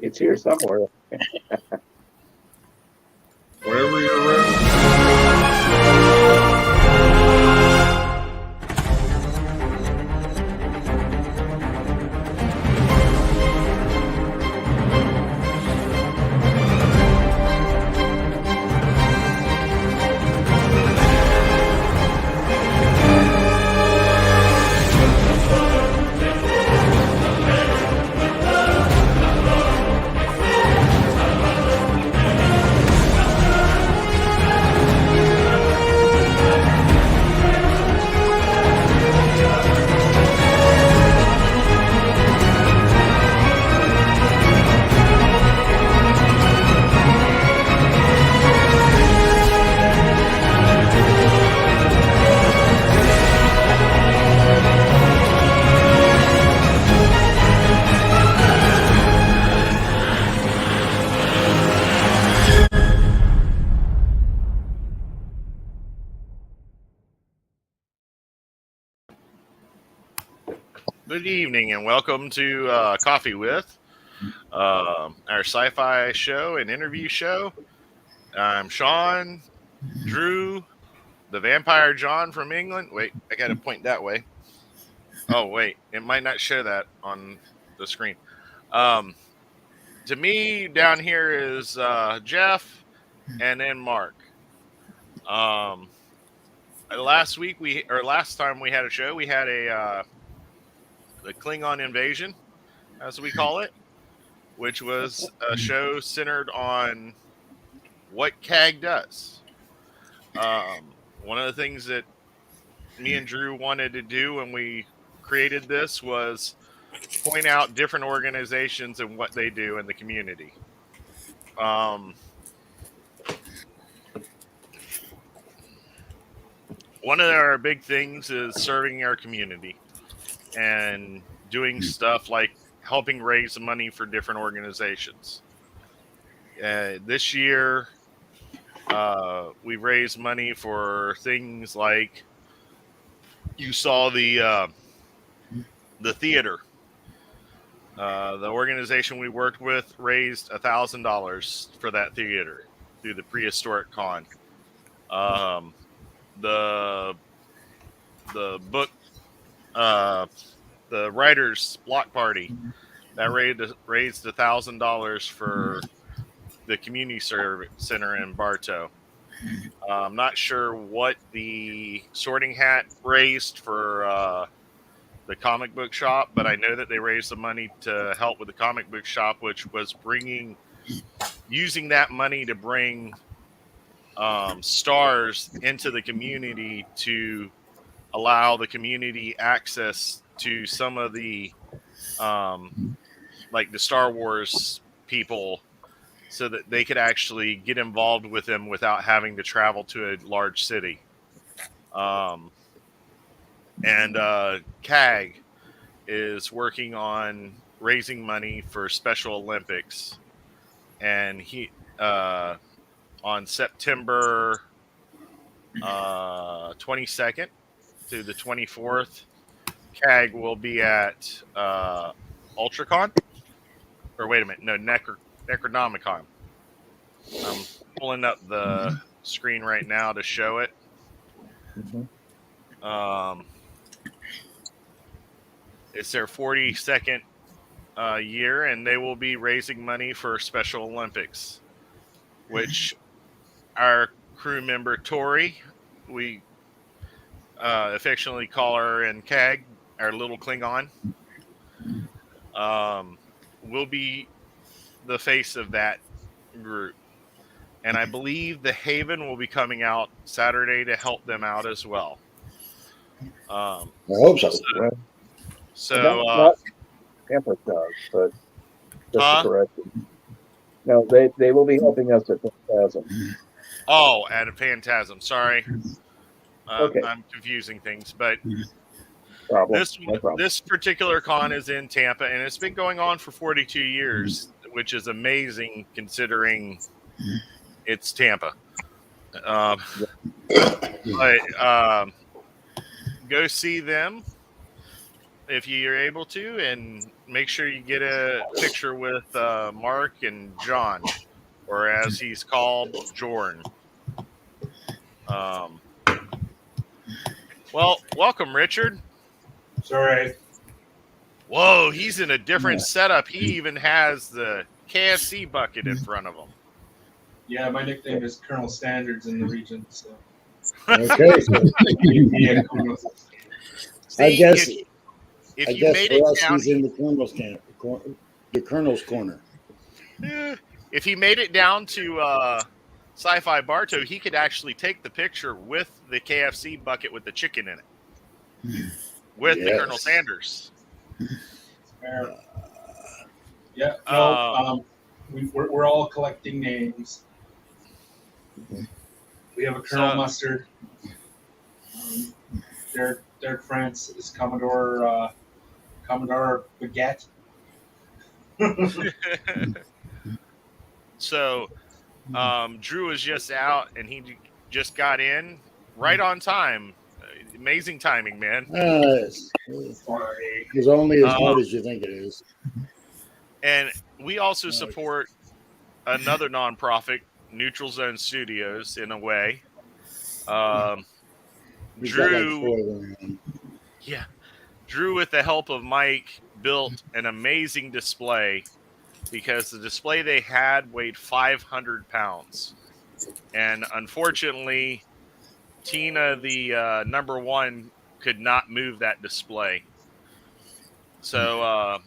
It's here somewhere. Whenever you're ready. Good evening and welcome to Coffee With, our sci-fi show and interview show. I'm Sean, Drew, the Vampire John from England. Wait, I got to point that way. Oh, wait, it might not show that on the screen. To me, down here is Jeff and then Mark. Last time we had a show, we had the Klingon invasion, as we call it, which was a show centered on what CAG does. One of the things that me and Drew wanted to do when we created this was point out different organizations and what they do in the community. One of our big things is serving our community and doing stuff like helping raise money for different organizations. This year, we raised money for things like you saw the theater. The organization we worked with raised $1,000 for that theater through the prehistoric con. The book, the writers' block party that raised $1,000 for the community center in Bartow. I'm not sure what the Sorting Hat raised for the comic book shop, but I know that they raised the money to help with the comic book shop, which was using that money to bring stars into the community to allow the community access to some of the like the Star Wars people, so that they could actually get involved with them without having to travel to a large city. And CAG is working on raising money for Special Olympics, and he on September 22nd to the 24th, CAG will be at Ultracon. Or wait a minute, no, Necronomicon. I'm pulling up the screen right now to show it. It's their 42nd year, and they will be raising money for Special Olympics, which our crew member Tori, we affectionately call her in CAG, our little Klingon, will be the face of that group. And I believe the Haven will be coming out Saturday to help them out as well. I hope so. Not Campus does, but just to correct you. No, they will be helping us at Phantasm. Oh, at a Phantasm. Sorry. Okay. I'm confusing things, but No problem. this particular con is in Tampa, and it's been going on for 42 years, which is amazing considering it's Tampa. But go see them. if you're able to, and make sure you get a picture with Mark and John, or as he's called, Jorn. Um, well, welcome, Richard. It's all right. Whoa, he's in a different setup. He even has the KFC bucket in front of him. Yeah, my nickname is Colonel Standards in the region. So. Okay. Yeah, kudos. See, I guess. if I you guess made for it us, down, he's in the Colonel's camp, the Colonel's corner. if he made it down to Syfy Bartow, he could actually take the picture with the KFC bucket with the chicken in it, with the Colonel Sanders. Yeah, no, we're all collecting names. We have a Colonel Mustard. Derek France is Commodore Baguette. So, Drew was just out, and he just got in right on time. Amazing timing, man. It's only as hard as you think it is. And we also support another nonprofit, Neutral Zone Studios, in a way. Drew, Drew, with the help of Mike, built an amazing display because the display they had weighed 500 pounds. And unfortunately, Tina, the number one, could not move that display. So, all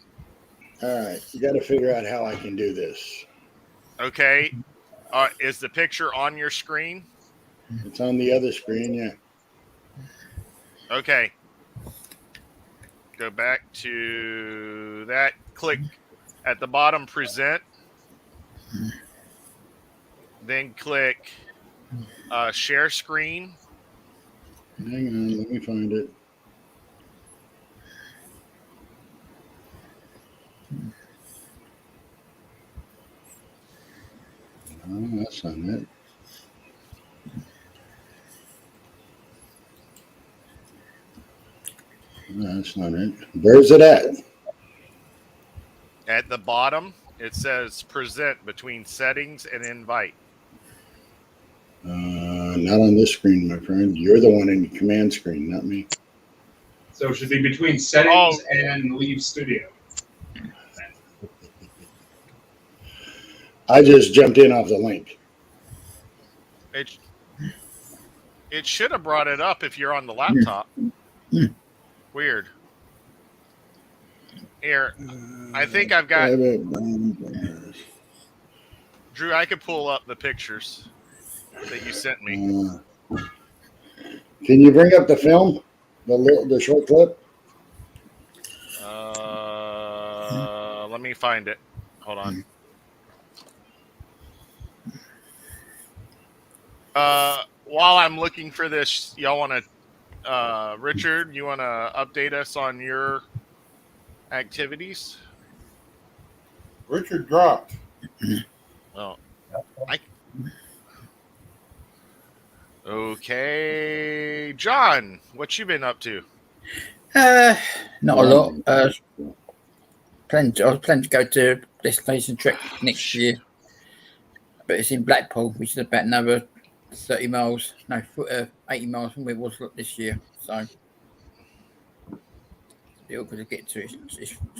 right, you got to figure out how I can do this. Okay. Is the picture on your screen? It's on the other screen, yeah. Okay. Go back to that. Click at the bottom, present. Then click share screen. Hang on, let me find it. No, that's not it. No, that's not it. Where's it at? At the bottom, it says present between settings and invite. Not on this screen, my friend. You're the one in the command screen, not me. So it should be between settings and leave studio. I just jumped in off the link. It should have brought it up if you're on the laptop. Weird. Here, I think I've got... Drew, I could pull up the pictures that you sent me. Can you bring up the film? The short clip? Let me find it. Hold on. While I'm looking for this, y'all want to, Richard, you want to update us on your activities? Richard dropped. Well, okay, John, what you been up to? Not a lot. I was planning to go to destination trip next year, but it's in Blackpool, which is about another 30 miles, 80 miles from where it was this year. So it'll be able to get to it.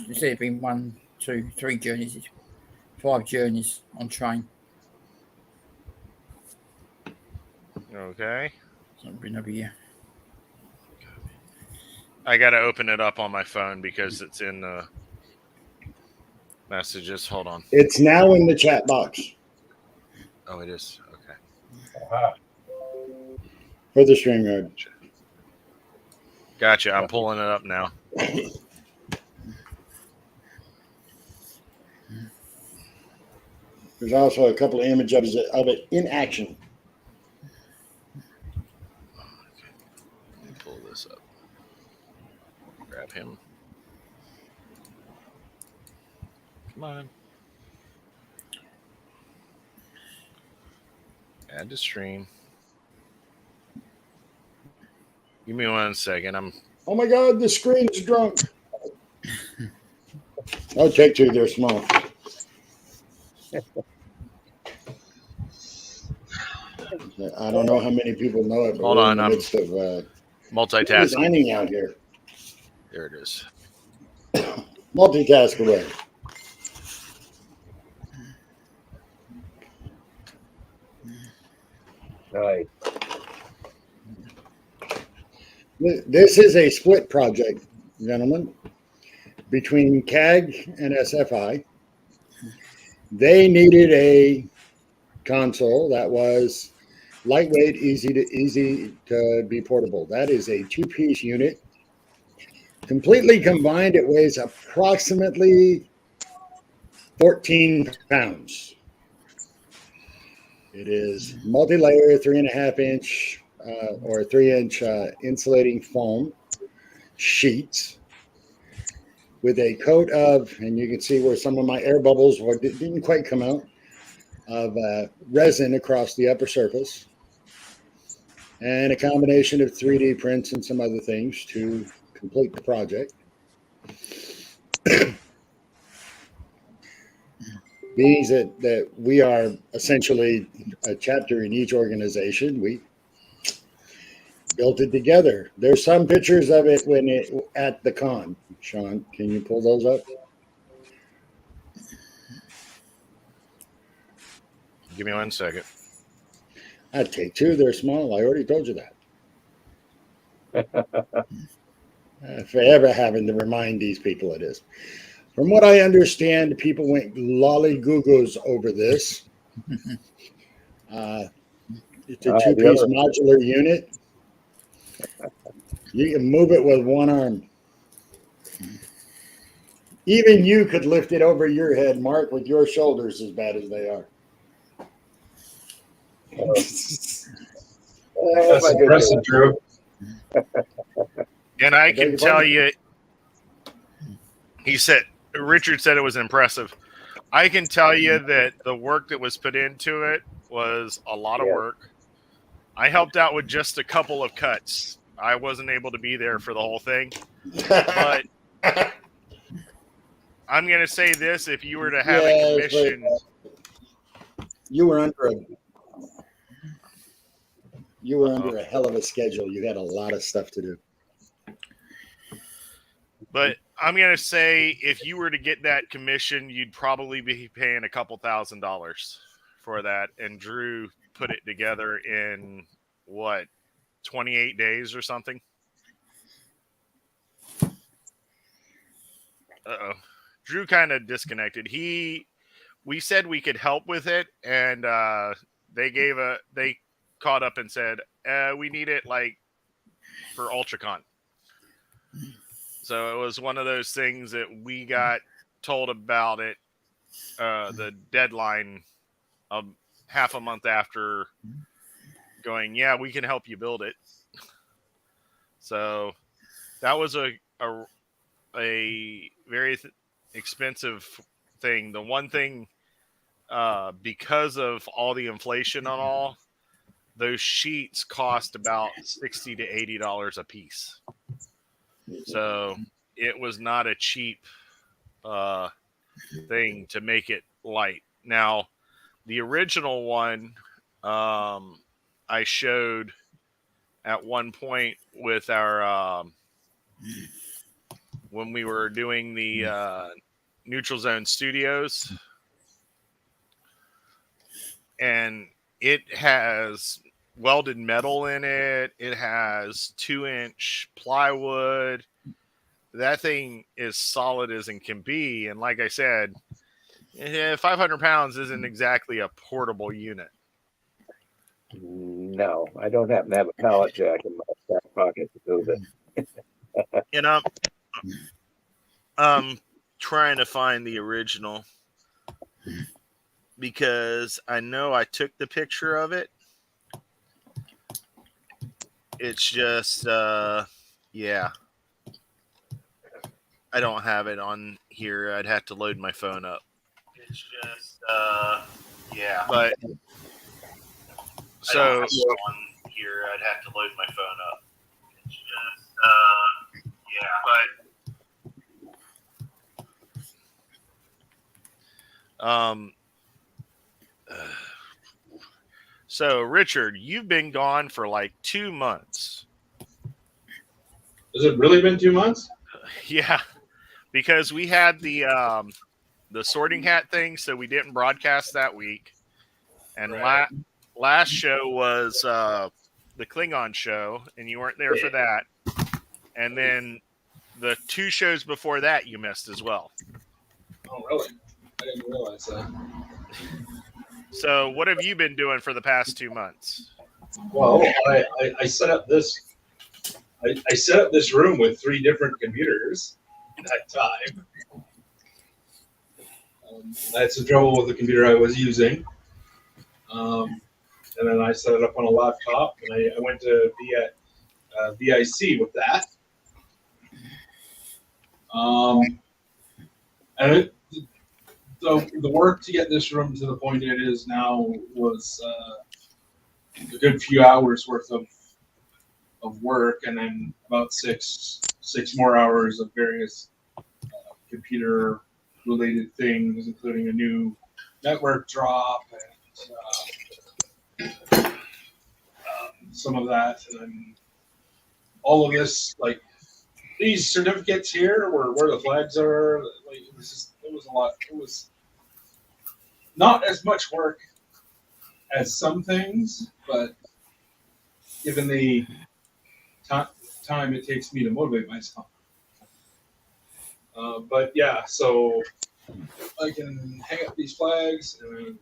Instead of being 1, 2, 3 journeys, it's 5 journeys on train. Okay. So it'll be another year. I got to open it up on my phone because it's in the messages. Hold on. It's now in the chat box. Oh, it is. Okay. For the StreamYard. Gotcha. I'm pulling it up now. There's also a couple of images of it in action. Let me pull this up. Grab him. Come on. Add to stream. Give me 1 second. Oh my God, the screen's drunk. I'll take two. They're small. I don't know how many people know it, but Hold we're on, in the I'm midst of multitasking. designing out here. There it is. Multitask away. Right. This is a split project, gentlemen, between CAG and SFI. They needed a console that was lightweight, easy to be portable. That is a two-piece unit. Completely combined, it weighs approximately 14 pounds. It is multi-layer, 3.5-inch or 3-inch insulating foam sheets with a coat of, and you can see where some of my air bubbles didn't quite come out, of resin across the upper surface, and a combination of 3D prints and some other things to complete the project. Being that we are essentially a chapter in each organization, we built it together. There's some pictures of it at the con. Sean, can you pull those up? Give me 1 second. I'd take two. They're small. I already told you that. If I ever having to remind these people it is. From what I understand, people went lollygoogos over this. It's a two-piece modular unit. You can move it with one arm. Even you could lift it over your head, Mark, with your shoulders as bad as they are. That's impressive, Drew. And I can tell you, Richard said it was impressive. I can tell you that the work that was put into it was a lot of work. I helped out with just a couple of cuts. I wasn't able to be there for the whole thing. But I'm going to say this, if you were to have a commission... You were under a hell of a schedule. You had a lot of stuff to do. But I'm going to say if you were to get that commission, you'd probably be paying a couple $1,000s for that. And Drew put it together in, 28 days or something? Uh-oh. Drew kind of disconnected. We said we could help with it, and they caught up and said, we need it for UltraCon. So it was one of those things that we got told about it, the deadline half a month after, going, yeah, we can help you build it. So that was a very expensive thing. The one thing, because of all the inflation on all, those sheets cost about $60 to $80 a piece. So it was not a cheap thing to make it light. Now, the original one I showed at one point with our when we were doing the Neutral Zone Studios, and it has welded metal in it. It has 2-inch plywood. That thing is solid as it can be. And like I said, 500 pounds isn't exactly a portable unit. No, I don't happen to have a pallet jack in my back pocket to move it. You know, I'm trying to find the original because I know I took the picture of it. It's just, yeah. I don't have it on here. I'd have to load my phone up. It's just, yeah. But, so, on here, I'd have to load my phone up. It's just, yeah. But, Um. So, Richard, you've been gone for like 2 months. Has it really been 2 months? Yeah, because we had the sorting hat thing, so we didn't broadcast that week. And Right. last show was the Klingon show, and you weren't there for that. And then the 2 shows before that you missed as well. Oh, really? I didn't realize that. So, what have you been doing for the past 2 months? Well, I set up this. I set up this room with 3 different computers at that time. I had some trouble with the computer I was using. And then I set it up on a laptop, and I went to be at VIC with that. And the work to get this room to the point it is now was a good few hours worth of work, and then about six more hours of various computer related things, including a new network drop and some of that, and then all of this, like these certificates here, where the flags are. Like, it was a lot. It was not as much work as some things, but given the time it takes me to motivate myself. But yeah, so I can hang up these flags and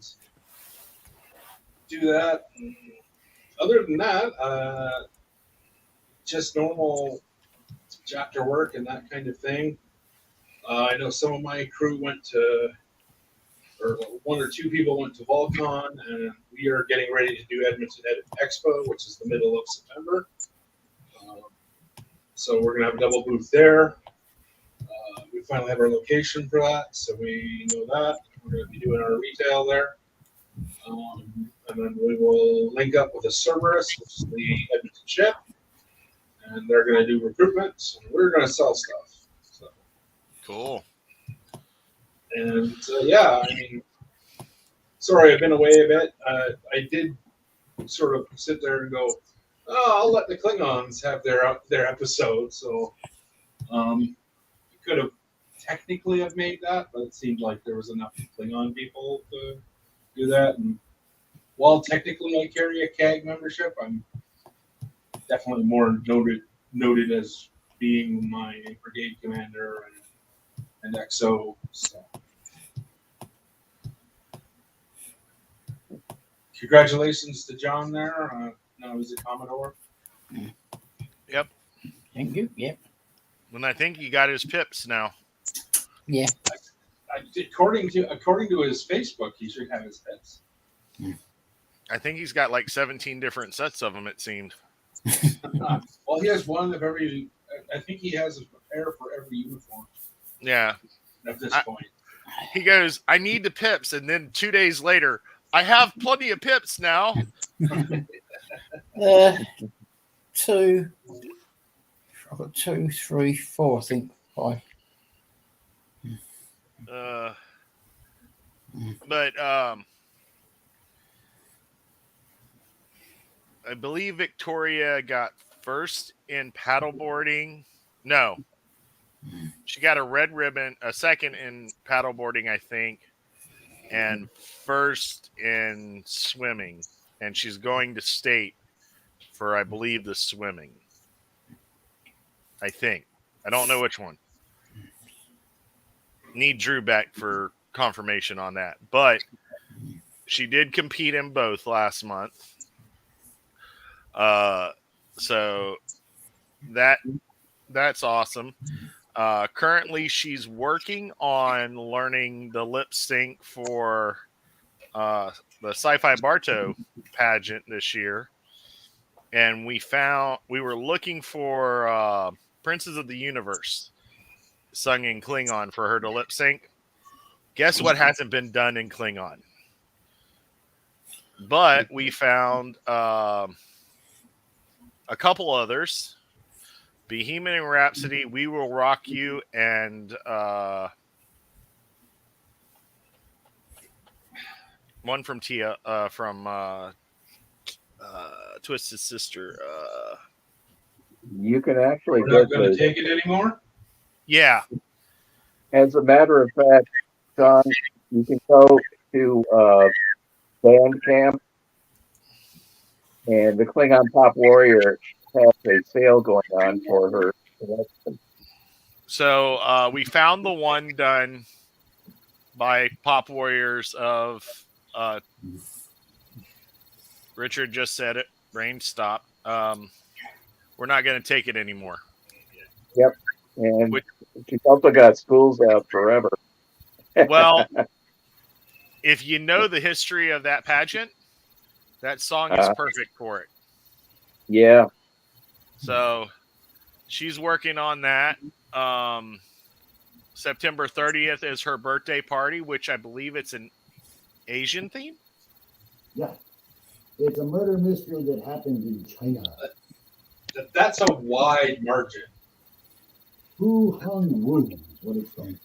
do that. And other than that, just normal chapter work and that kind of thing. I know some of my crew went to, or 1 or 2 people went to Volcon, and we are getting ready to do Edmonton Expo, which is the middle of September. So we're gonna have a double booth there. We finally have our location for that, so we know that. We're gonna be doing our retail there. And then we will link up with a Cerberus, which is the Edmonton ship, and they're gonna do recruitment, and we're gonna sell stuff. So. Cool. And yeah, I mean, sorry, I've been away a bit. I did sort of sit there and go, oh, I'll let the Klingons have their episode. So could have technically have made that, but it seemed like there was enough Klingon people to do that. And while technically I carry a CAG membership, I'm definitely more noted as being my brigade commander and XO. So. Congratulations to John there. Now he's a Commodore. Yep. Thank you. Yep. And I think he got his pips now. Yeah. According to his Facebook, he should have his pips. I think he's got like 17 different sets of them, it seemed. Well, he has one of every. I think he has a pair for every uniform. Yeah. At this point. He goes, I need the pips. And then 2 days later, I have plenty of pips now. 2. I've got 2, 3, 4, I think 5. But I believe Victoria got first in paddleboarding. No. She got a red ribbon, a second in paddleboarding, I think, and first in swimming. And she's going to state for, I believe, the swimming. I think. I don't know which one. Need Drew back for confirmation on that. But she did compete in both last month. So that's awesome. Currently, she's working on learning the lip sync for the Syfy Bartow pageant this year. And we were looking for Princes of the Universe sung in Klingon for her to lip sync. Guess what hasn't been done in Klingon? But we found a couple others. Bohemian Rhapsody, We Will Rock You, and one from Tia, from Twisted Sister. You can actually We're not get going to the. take it anymore. Yeah. As a matter of fact, John, you can go to Bandcamp, and the Klingon Pop Warrior has a sale going on for her collection. So we found the one done by Pop Warriors of Richard just said it. Brain stop. We're not going to take it anymore. Yep, and she's also got Schools Out Forever. Well, if you know the history of that pageant, that song is perfect for it. Yeah. So she's working on that. September 30th is her birthday party, which I believe it's an Asian theme. Yeah. It's a murder mystery that happens in China. That's a wide margin. Who hung Wu? What it's called.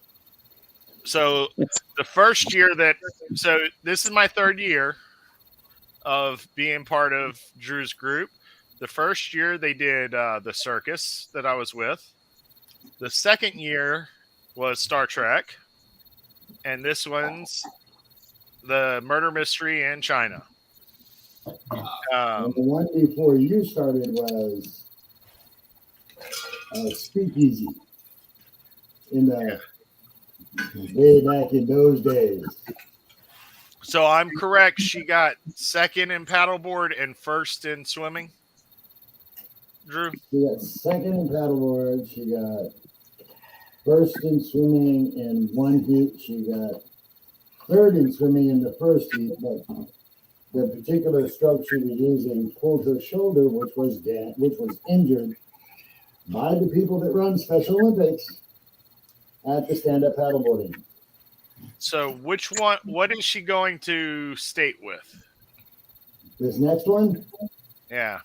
So the first year so this is my third year of being part of Drew's group. The first year they did the circus that I was with. The second year was Star Trek. And this one's the murder mystery in China. And the one before you started was Speakeasy in the way back in those days. So I'm correct. She got second in paddleboard and first in swimming. Drew? She got second in paddleboard. She got first in swimming in one heat. She got third in swimming in the first heat, but the particular stroke she was using pulled her shoulder, which was injured by the people that run Special Olympics at the stand-up paddleboarding. So what is she going to state with? This next one? Yeah.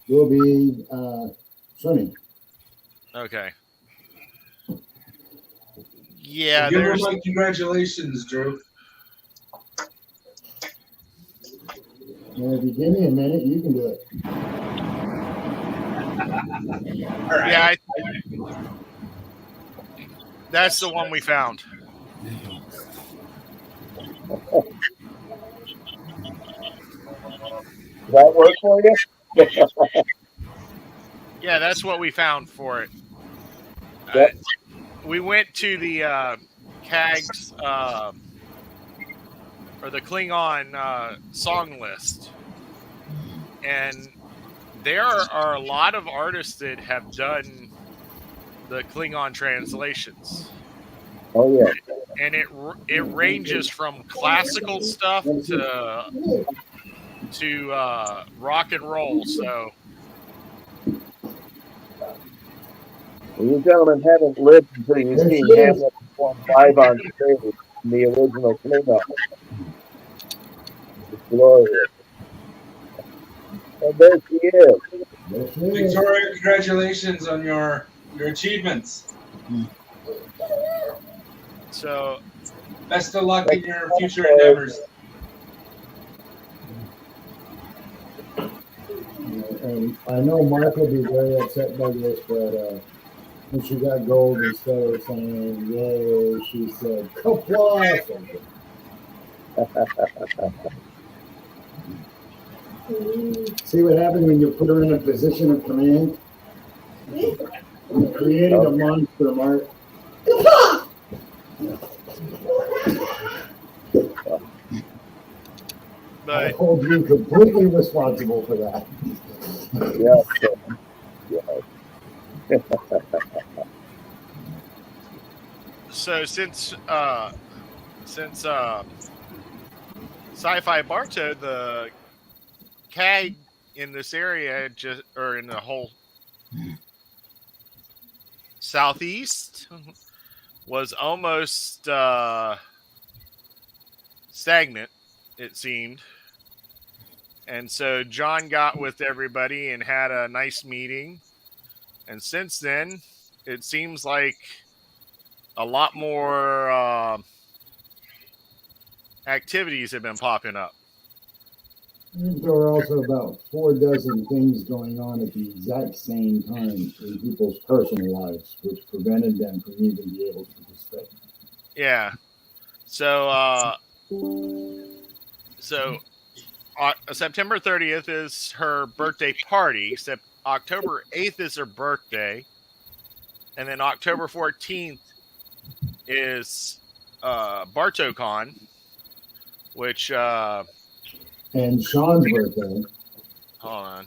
Will be swimming. Okay. Yeah, Give her my congratulations, Drew. And if you give me a minute, you can do it. All right. Yeah, that's the one we found. Does that work for you? Yeah, that's what we found for it. Yep. We went to the CAG's or the Klingon song list, and there are a lot of artists that have done the Klingon translations. Oh yeah. And it ranges from classical stuff to rock and roll. So You gentlemen haven't lived until you see Hamlet perform live on stage in the original Klingon. It's glorious. And there she is. Victoria, congratulations on your achievements. So best of luck in your future endeavors. And I know Mark will be very upset by this, but when she got gold, instead of saying yay, she said kapla. See what happened when you put her in a position of command? You created a monster, Mark. But I hold you completely responsible for that. Yeah. So since Syfy Barto, the CAG in this area or in the whole southeast was almost stagnant, it seemed. And so John got with everybody and had a nice meeting. And since then, it seems like a lot more activities have been popping up. There are also about 4 dozen things going on at the exact same time in people's personal lives, which prevented them from even being able to participate. Yeah. So, September 30th is her birthday party. October 8th is her birthday. And then October 14th is BartoCon, which And Sean's birthday. hold on.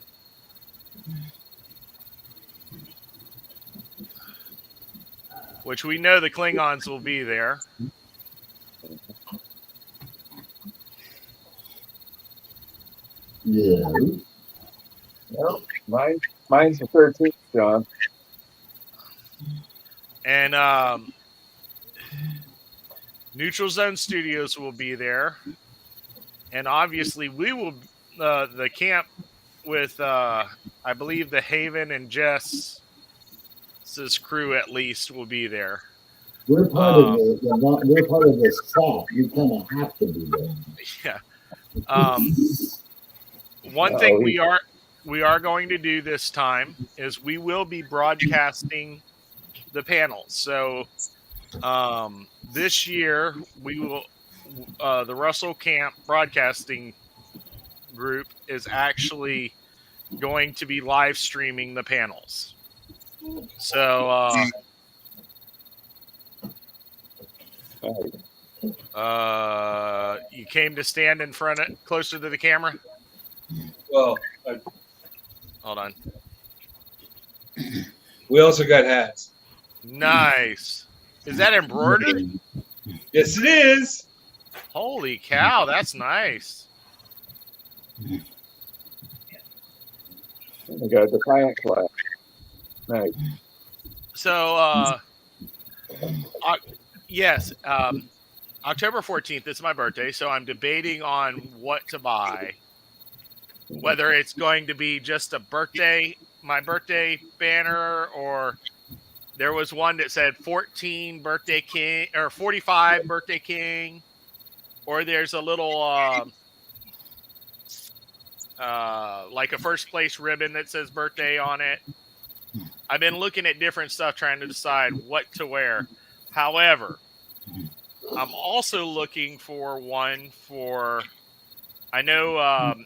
Which we know the Klingons will be there. Yeah. Well, mine's the 13th, John. And Neutral Zone Studios will be there. And obviously we will, the camp with, I believe the Haven and Jess's crew at least will be there. We're part of we're part of this chat. You kind of have to be there. Yeah. One thing we are going to do this time is we will be broadcasting the panels. So this year we will the Russell Camp Broadcasting Group is actually going to be live streaming the panels. So you came to stand in front of closer to the camera? Well, Hold on. we also got hats. Nice. Is that embroidered? Yes, it is. Holy cow, that's nice. We got a Defiant class. Nice. So, yes, October 14th is my birthday, so I'm debating on what to buy. Whether it's going to be just my birthday banner, or there was one that said 14 birthday king or 45 birthday king, or there's a little like a first place ribbon that says birthday on it. I've been looking at different stuff trying to decide what to wear. However, I'm also looking for one for, I know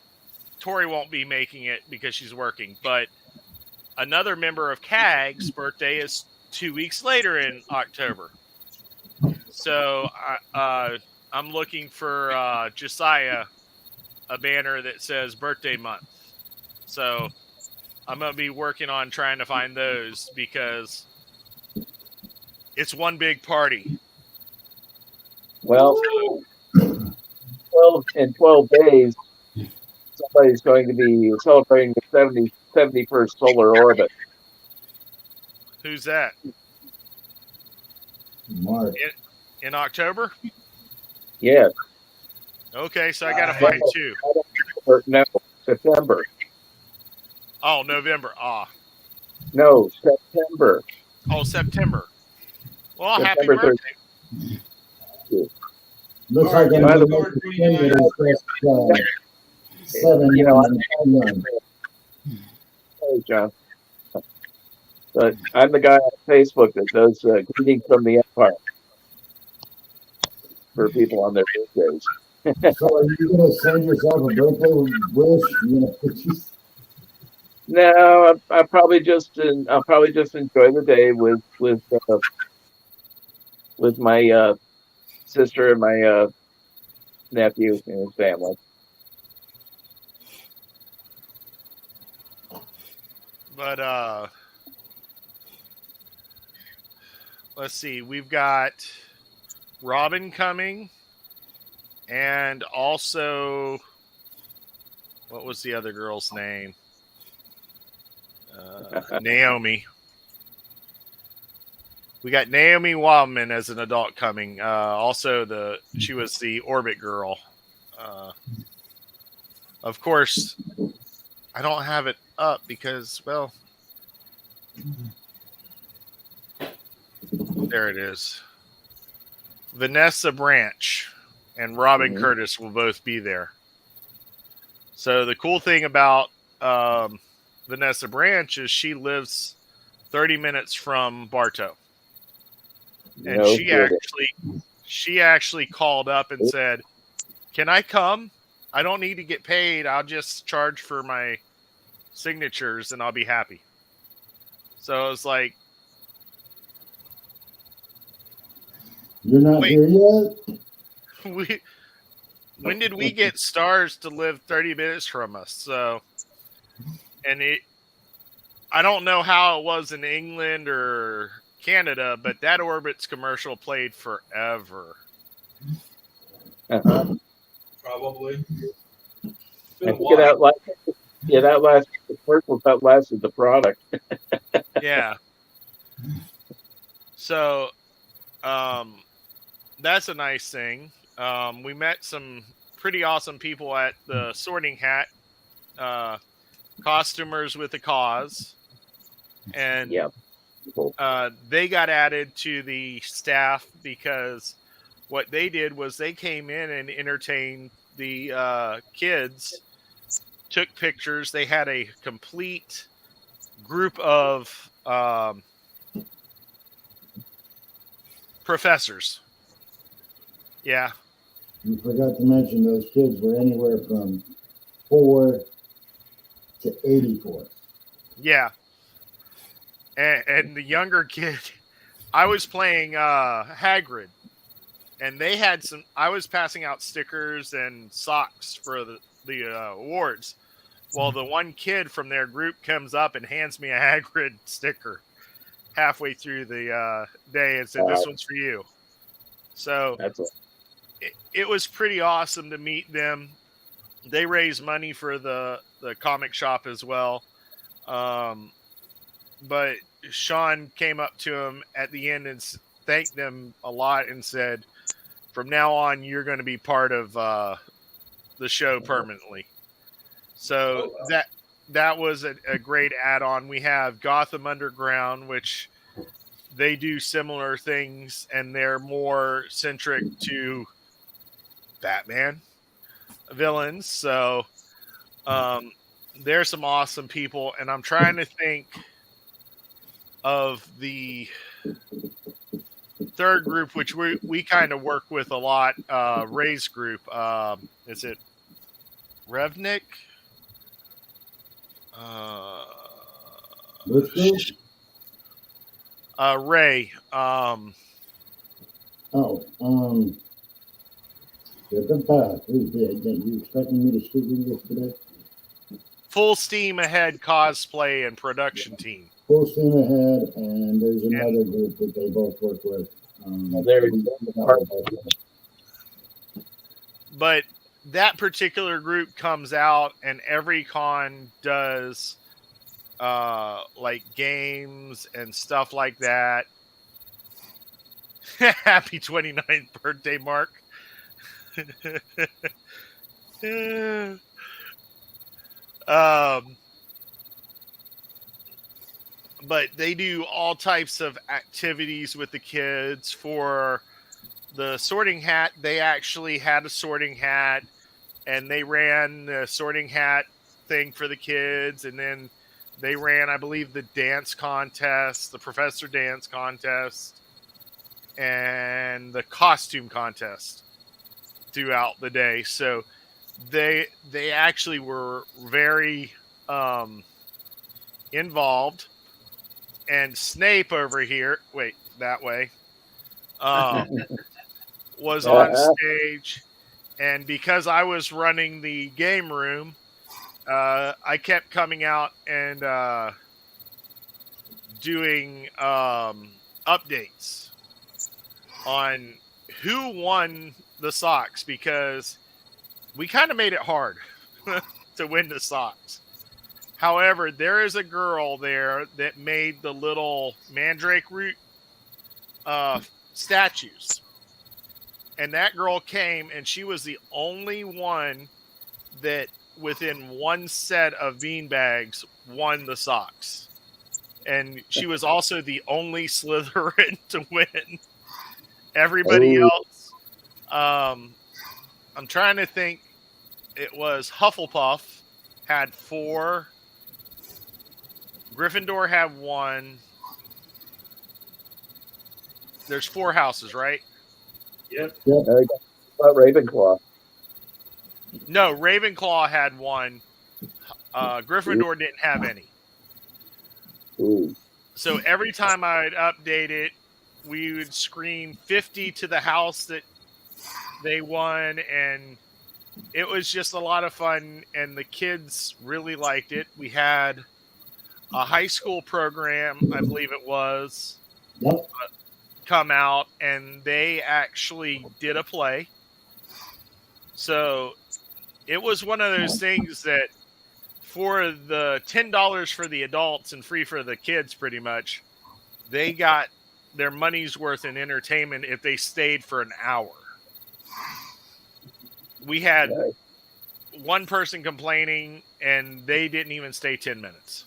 Tori won't be making it because she's working, but another member of CAG's birthday is 2 weeks later in October. So I'm looking for Josiah a banner that says birthday month. So I'm going to be working on trying to find those because it's one big party. Well, 12 days, somebody's going to be celebrating the 71st solar orbit. Who's that? Mark. In October? Yes. Okay, so I got to find two. No, September. Oh, November. No, September. Oh, September. Well, September happy birthday. Looks like By the way, 7. You know, hey, John. But I'm the guy on Facebook that does greetings from the Empire for people on their birthdays. So are you going to send yourself a birthday wish? No, I'll probably just enjoy the day with my sister and my nephew and his family. But let's see. We've got Robin coming, and also, what was the other girl's name? Naomi. We got Naomi Wildman as an adult coming. Also, she was the Orbit girl. Of course, I don't have it up because, well, there it is. Vanessa Branch. and Rob and Curtis will both be there. So the cool thing about Vanessa Branch is she lives 30 minutes from Bartow. And No she kidding. actually called up and said, "Can I come? I don't need to get paid. I'll just charge for my signatures and I'll be happy." So I was like, You're not wait, here yet? when did we get stars to live 30 minutes from us? So, and I don't know how it was in England or Canada, but that Orbitz commercial played forever. Probably. I think it outlasted, the commercials outlasted the product. Yeah. So, that's a nice thing. We met some pretty awesome people at the Sorting Hat, costumers with a cause, and they got added to the staff because what they did was they came in and entertained the kids, took pictures. They had a complete group of professors. Yeah. You forgot to mention those kids were anywhere from 4 to 84. Yeah. And the younger kid, I was playing Hagrid, and they had some. I was passing out stickers and socks for the awards. Well, the one kid from their group comes up and hands me a Hagrid sticker halfway through the day and said, "This one's for you." So it was pretty awesome to meet them. They raise money for the comic shop as well. But Sean came up to him at the end and thanked them a lot and said, "From now on, you're going to be part of the show permanently." So that was a great add-on. We have Gotham Underground, which they do similar things, and they're more centric to Batman villains. So there's some awesome people, and I'm trying to think of the third group, which we kind of work with a lot. Ray's group. Is it Revnik? Which group? Ray. You expecting me to speak English today? Full Steam Ahead cosplay and production team. Full Steam Ahead, and there's another group that they both work with. But that particular group comes out, and every con does like games and stuff like that. Happy 29th birthday, Mark. But they do all types of activities with the kids. For the Sorting Hat, they actually had a Sorting Hat, and they ran the Sorting Hat thing for the kids, and then they ran, I believe, the dance contest, the professor dance contest, and the costume contest throughout the day. So they actually were very involved. And Snape over here, that way, was on stage. And because I was running the game room, I kept coming out and doing updates on who won the socks, because we kind of made it hard to win the socks. However, there is a girl there that made the little mandrake root statues. And that girl came, and she was the only one that within one set of beanbags won the socks. And she was also the only Slytherin to win. Everybody else I'm trying to think. It was Hufflepuff had 4. Gryffindor had 1. There's 4 houses, right? Yep. About Ravenclaw. No, Ravenclaw had 1. Gryffindor didn't have any. Ooh. So every time I'd update it, we would scream 50 to the house that they won, and it was just a lot of fun, and the kids really liked it. We had a high school program, I believe it was, Yep. come out, and they actually did a play. So it was one of those things that for the $10 for the adults and free for the kids, pretty much, they got their money's worth in entertainment if they stayed for an hour. We had one person complaining, and they didn't even stay 10 minutes.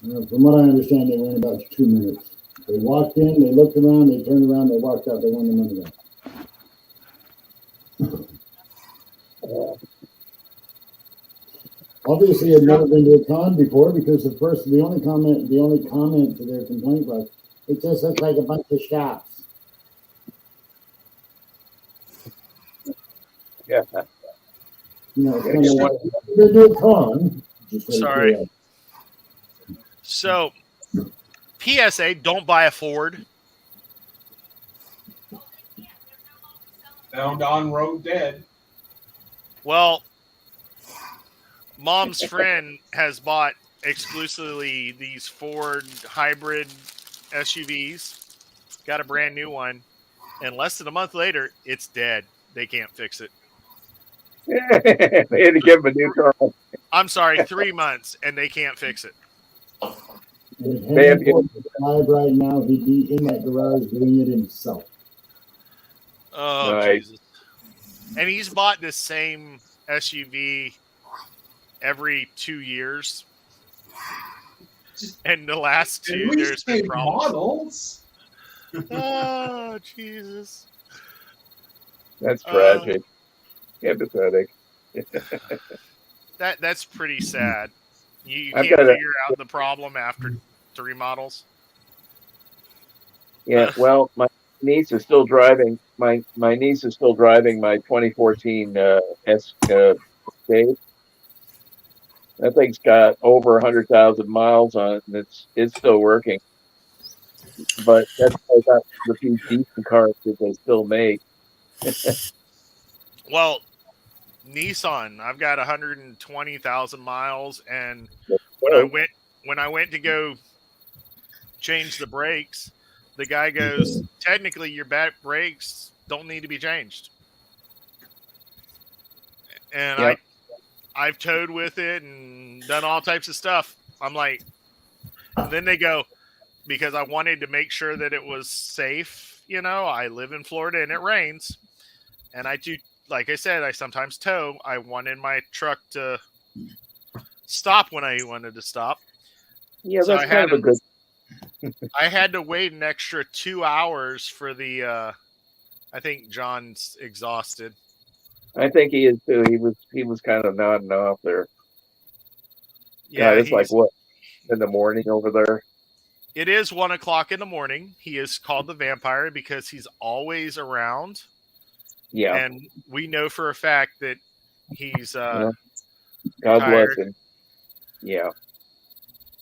From what I understand, they were in about 2 minutes. They walked in, they looked around, they turned around, they walked out, they won the money back. Obviously, I'd never been to a con before because the only comment to their complaint was, it just looks like a bunch of shops. Yeah. You know, it's kind of like they do a con. Sorry. So, PSA: don't buy a Ford. Found on road dead. Well, Mom's friend has bought exclusively these Ford hybrid SUVs. Got a brand new one, and less than a month later, it's dead. They can't fix it. They had to give him a new car. I'm sorry, 3 months, and they can't fix it. If Henry was alive right now, he'd be in that garage doing it himself. Oh, Nice. Jesus. And he's bought this same SUV every 2 years. And the last 2, there's been problems. Models. Oh, Jesus. That's tragic. Empathetic. That's pretty sad. You I've can't got figure out the problem after 3 models. Yeah, well, my niece is still driving. My niece is still driving my 2014 Escape. That thing's got over 100,000 miles on it, and it's still working. But that's got the few decent cars that they still make. Well, Nissan, I've got 120,000 miles, and when I went to go change the brakes, the guy goes, technically your back brakes don't need to be changed. And Yep. I've towed with it and done all types of stuff. I'm like, and then they go, because I wanted to make sure that it was safe. You know, I live in Florida and it rains, and I do, like I said, I sometimes tow. I wanted my truck to stop when I wanted to stop. Yeah, So that's kind of a good. I had to wait an extra 2 hours for the. I think John's exhausted. I think he is too. He was kind of nodding off there. Yeah, it's like what in the morning over there. It is 1 o'clock in the morning. He is called the vampire because he's always around. Yeah, and we know for a fact that he's God tired. bless him. Yeah,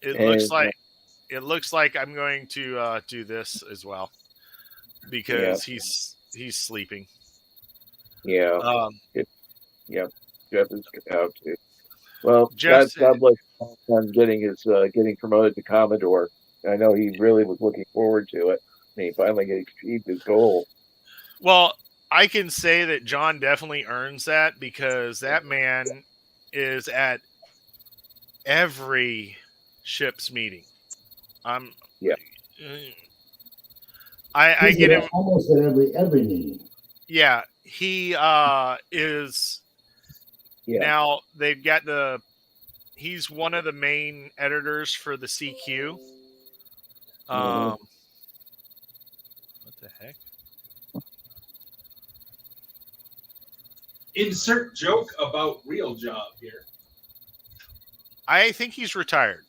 It looks like I'm going to do this as well because he's sleeping. Yeah. Yeah. Jeff is out too. Well, God bless him getting promoted to Commodore. I know he really was looking forward to it, and he finally achieved his goal. Well, I can say that John definitely earns that because that man is at every ship's meeting. I get him almost at every meeting. Yeah, he is. Yeah. Now they've got he's one of the main editors for the CQ. What the heck? insert joke about real job here. I think he's retired.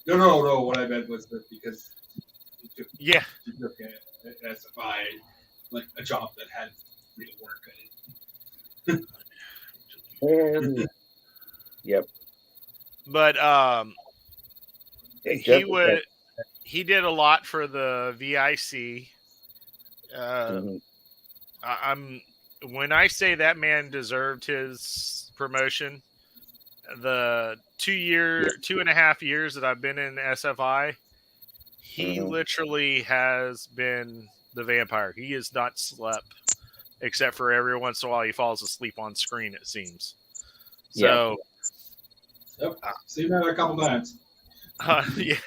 No. What I meant was that because Yeah. you took Syfy, like a job that had real work in it. And yep. But Hey, he Jessica. he did a lot for the VIC. Mhm. When I say that man deserved his promotion, the 2.5 years that I've been in SFI, he Mhm. literally has been the vampire. He has not slept, except for every once in a while he falls asleep on screen, it seems. So, Yep. Seen that a couple times. yeah.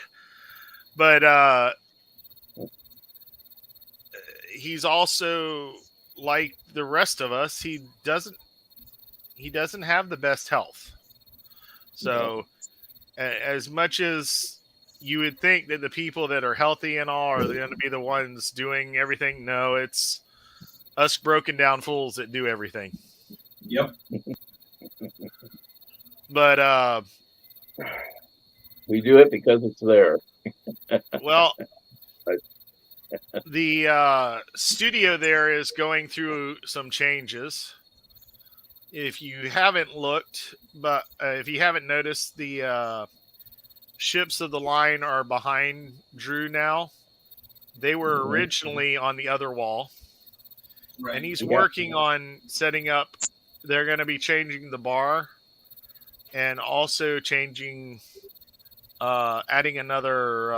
But he's also like the rest of us. He doesn't have the best health. So, as much as you would think that the people that are healthy and all are going to be the ones doing everything, no, it's us broken down fools that do everything. Yep. But We do it because it's there. well, the studio there is going through some changes. If you haven't looked, but if you haven't noticed, the ships of the line are behind Drew now. They were originally on the other wall. Right. And he's working on setting up. They're going to be changing the bar and also changing, adding another,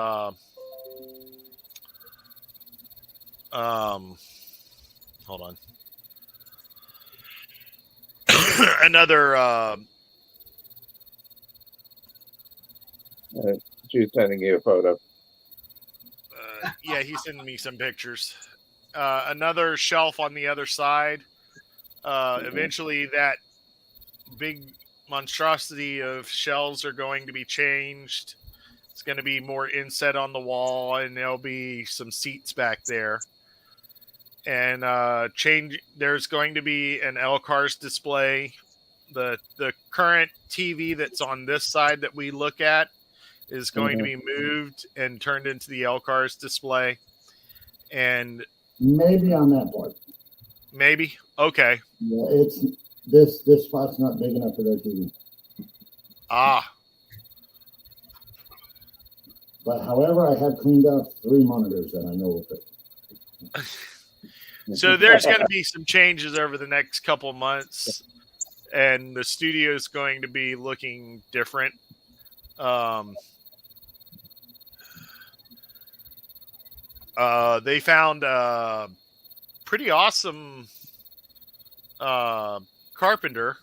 hold on. Another, She's sending you a photo. yeah, he's sending me some pictures. Another shelf on the other side. Eventually, that big monstrosity of shelves are going to be changed. It's going to be more inset on the wall, and there'll be some seats back there. And there's going to be an LCARS display. The current TV that's on this side that we look at is going to be moved and turned into the LCARS display. And maybe on that board. Maybe. Okay. Yeah, it's this spot's not big enough for their TV. Ah. But however, I have cleaned up 3 monitors that I know will fit. So there's going to be some changes over the next couple months, and the studio is going to be looking different. They found a pretty awesome carpenter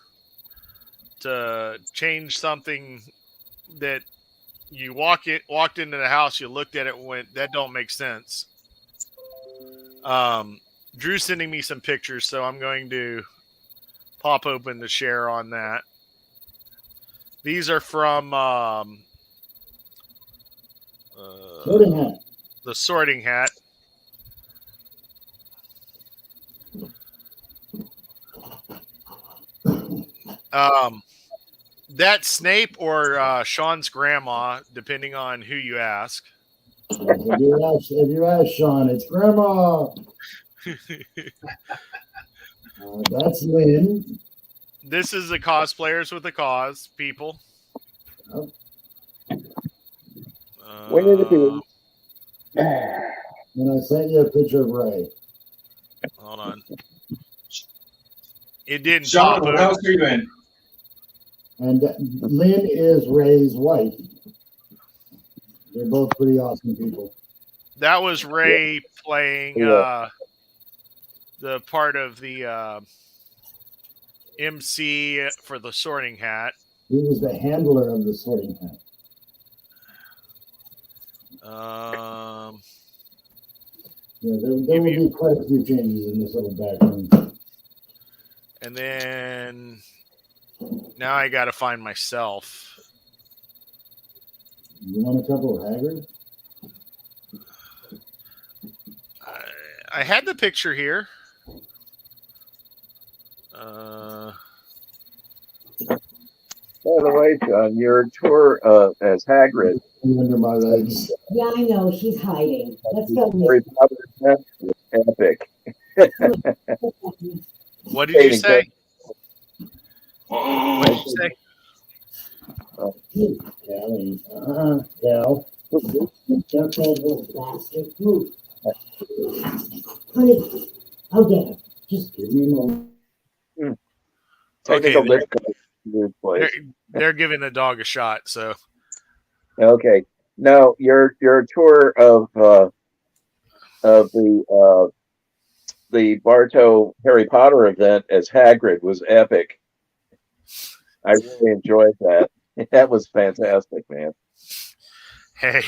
to change something that you walked into the house, you looked at it and went, that don't make sense. Drew's sending me some pictures, so I'm going to pop open the share on that. These are from Sorting Hat. The Sorting Hat. That's Snape or Sean's grandma, depending on who you ask. If you ask Sean, it's Grandma. That's Lynn. This is the Cosplayers with a Cause, people. Oh. When did it be? And I sent you a picture of Ray. Hold on. It didn't Sean, pop what over. house are you in? And Lynn is Ray's wife. They're both pretty awesome people. That was Ray playing the part of the MC for the Sorting Hat. He was the handler of the Sorting Hat. Yeah, there will be quite a few changes in this little back room. And then now I got to find myself. You want a couple of Haggard? I had the picture here. By the way, John, your tour as Hagrid, Under my legs. Yeah, I know. She's hiding. Let's go. Harry Potter event was epic. What did you say? Ah, What did you say? Callie. Cal. Don't say little bastard. Move. Honey, I'll get her. Just Give me a moment. Technical Okay, difficulties. they're giving the dog a shot. So Okay. No, your tour of the Bartow Harry Potter event as Hagrid was epic. I really enjoyed that. That was fantastic, man. hey,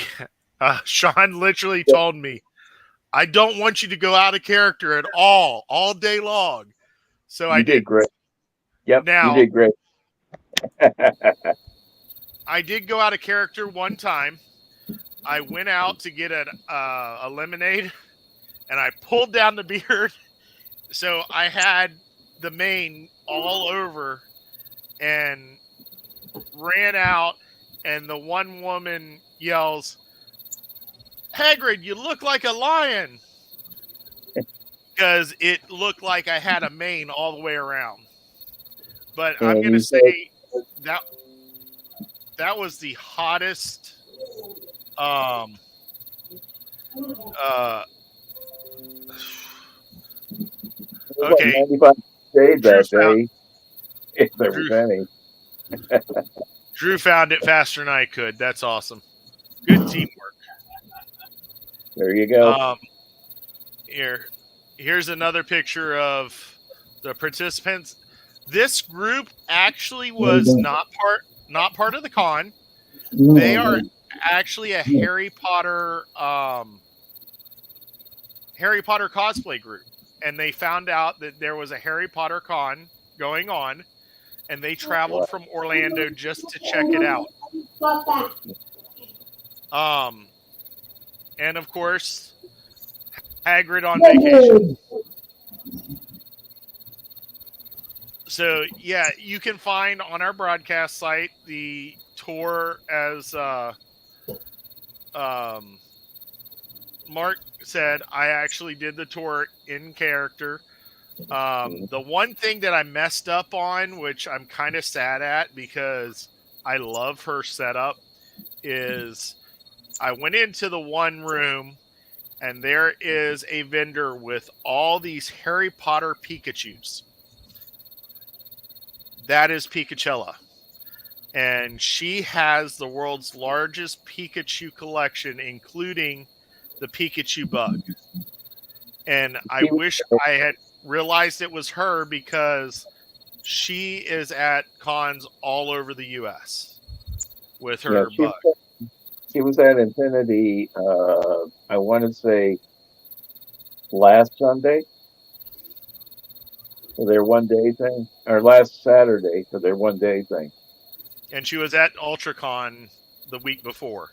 Sean literally told me, I don't want you to go out of character at all day long. So I You did great. Yep, Now, you did great. I did go out of character one time. I went out to get a lemonade, and I pulled down the beard, so I had the mane all over, and ran out, and the one woman yells, "Hagrid, you look like a lion," because it looked like I had a mane all the way around. But I'm And going to you say that was the hottest okay. 95 shade that day, if there Drew, was any. Drew found it faster than I could. That's awesome. Good teamwork. There you go. Here's another picture of the participants. This group actually was not part of the con. They are actually a Harry Potter cosplay group, and they found out that there was a Harry Potter con going on, and they traveled from Orlando just to check it out. And of course, Hagrid on vacation. So yeah, you can find on our broadcast site the tour as Mark said. I actually did the tour in character. The one thing that I messed up on, which I'm kind of sad at because I love her setup, is I went into the one room and there is a vendor with all these Harry Potter Pikachus. That is Pikachella. And she has the world's largest Pikachu collection, including the Pikachu bug. And I wish I had realized it was her because she is at cons all over the U.S. with her bug. She was at Infinity, I want to say, last Sunday for their one-day thing, or last Saturday for their one-day thing. And she was at UltraCon the week before.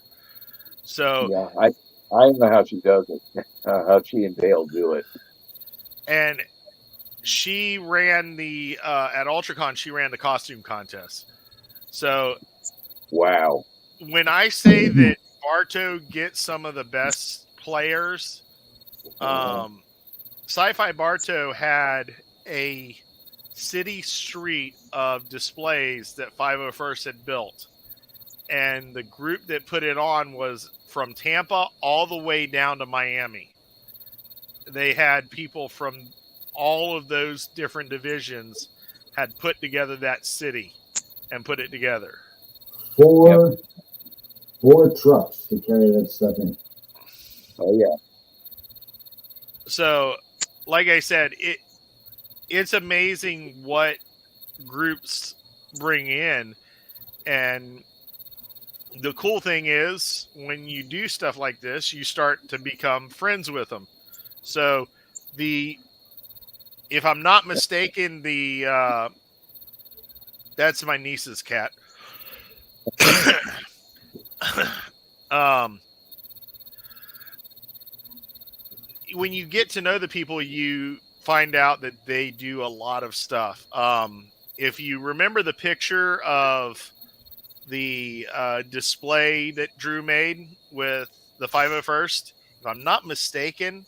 So yeah, I don't know how she does it, how she and Dale do it. And she ran the at UltraCon. She ran the costume contest. So wow. When I say that Bartow gets some of the best players, Syfy Bartow had a city street of displays that 501st had built. And the group that put it on was from Tampa all the way down to Miami. They had people from all of those different divisions had put together that city and put it together. Four trucks to carry that stuff in. Oh yeah. So, like I said, it's amazing what groups bring in, and the cool thing is when you do stuff like this, you start to become friends with them. So, if I'm not mistaken, that's my niece's cat. When you get to know the people, you find out that they do a lot of stuff. If you remember the picture of the display that Drew made with the 501st, if I'm not mistaken,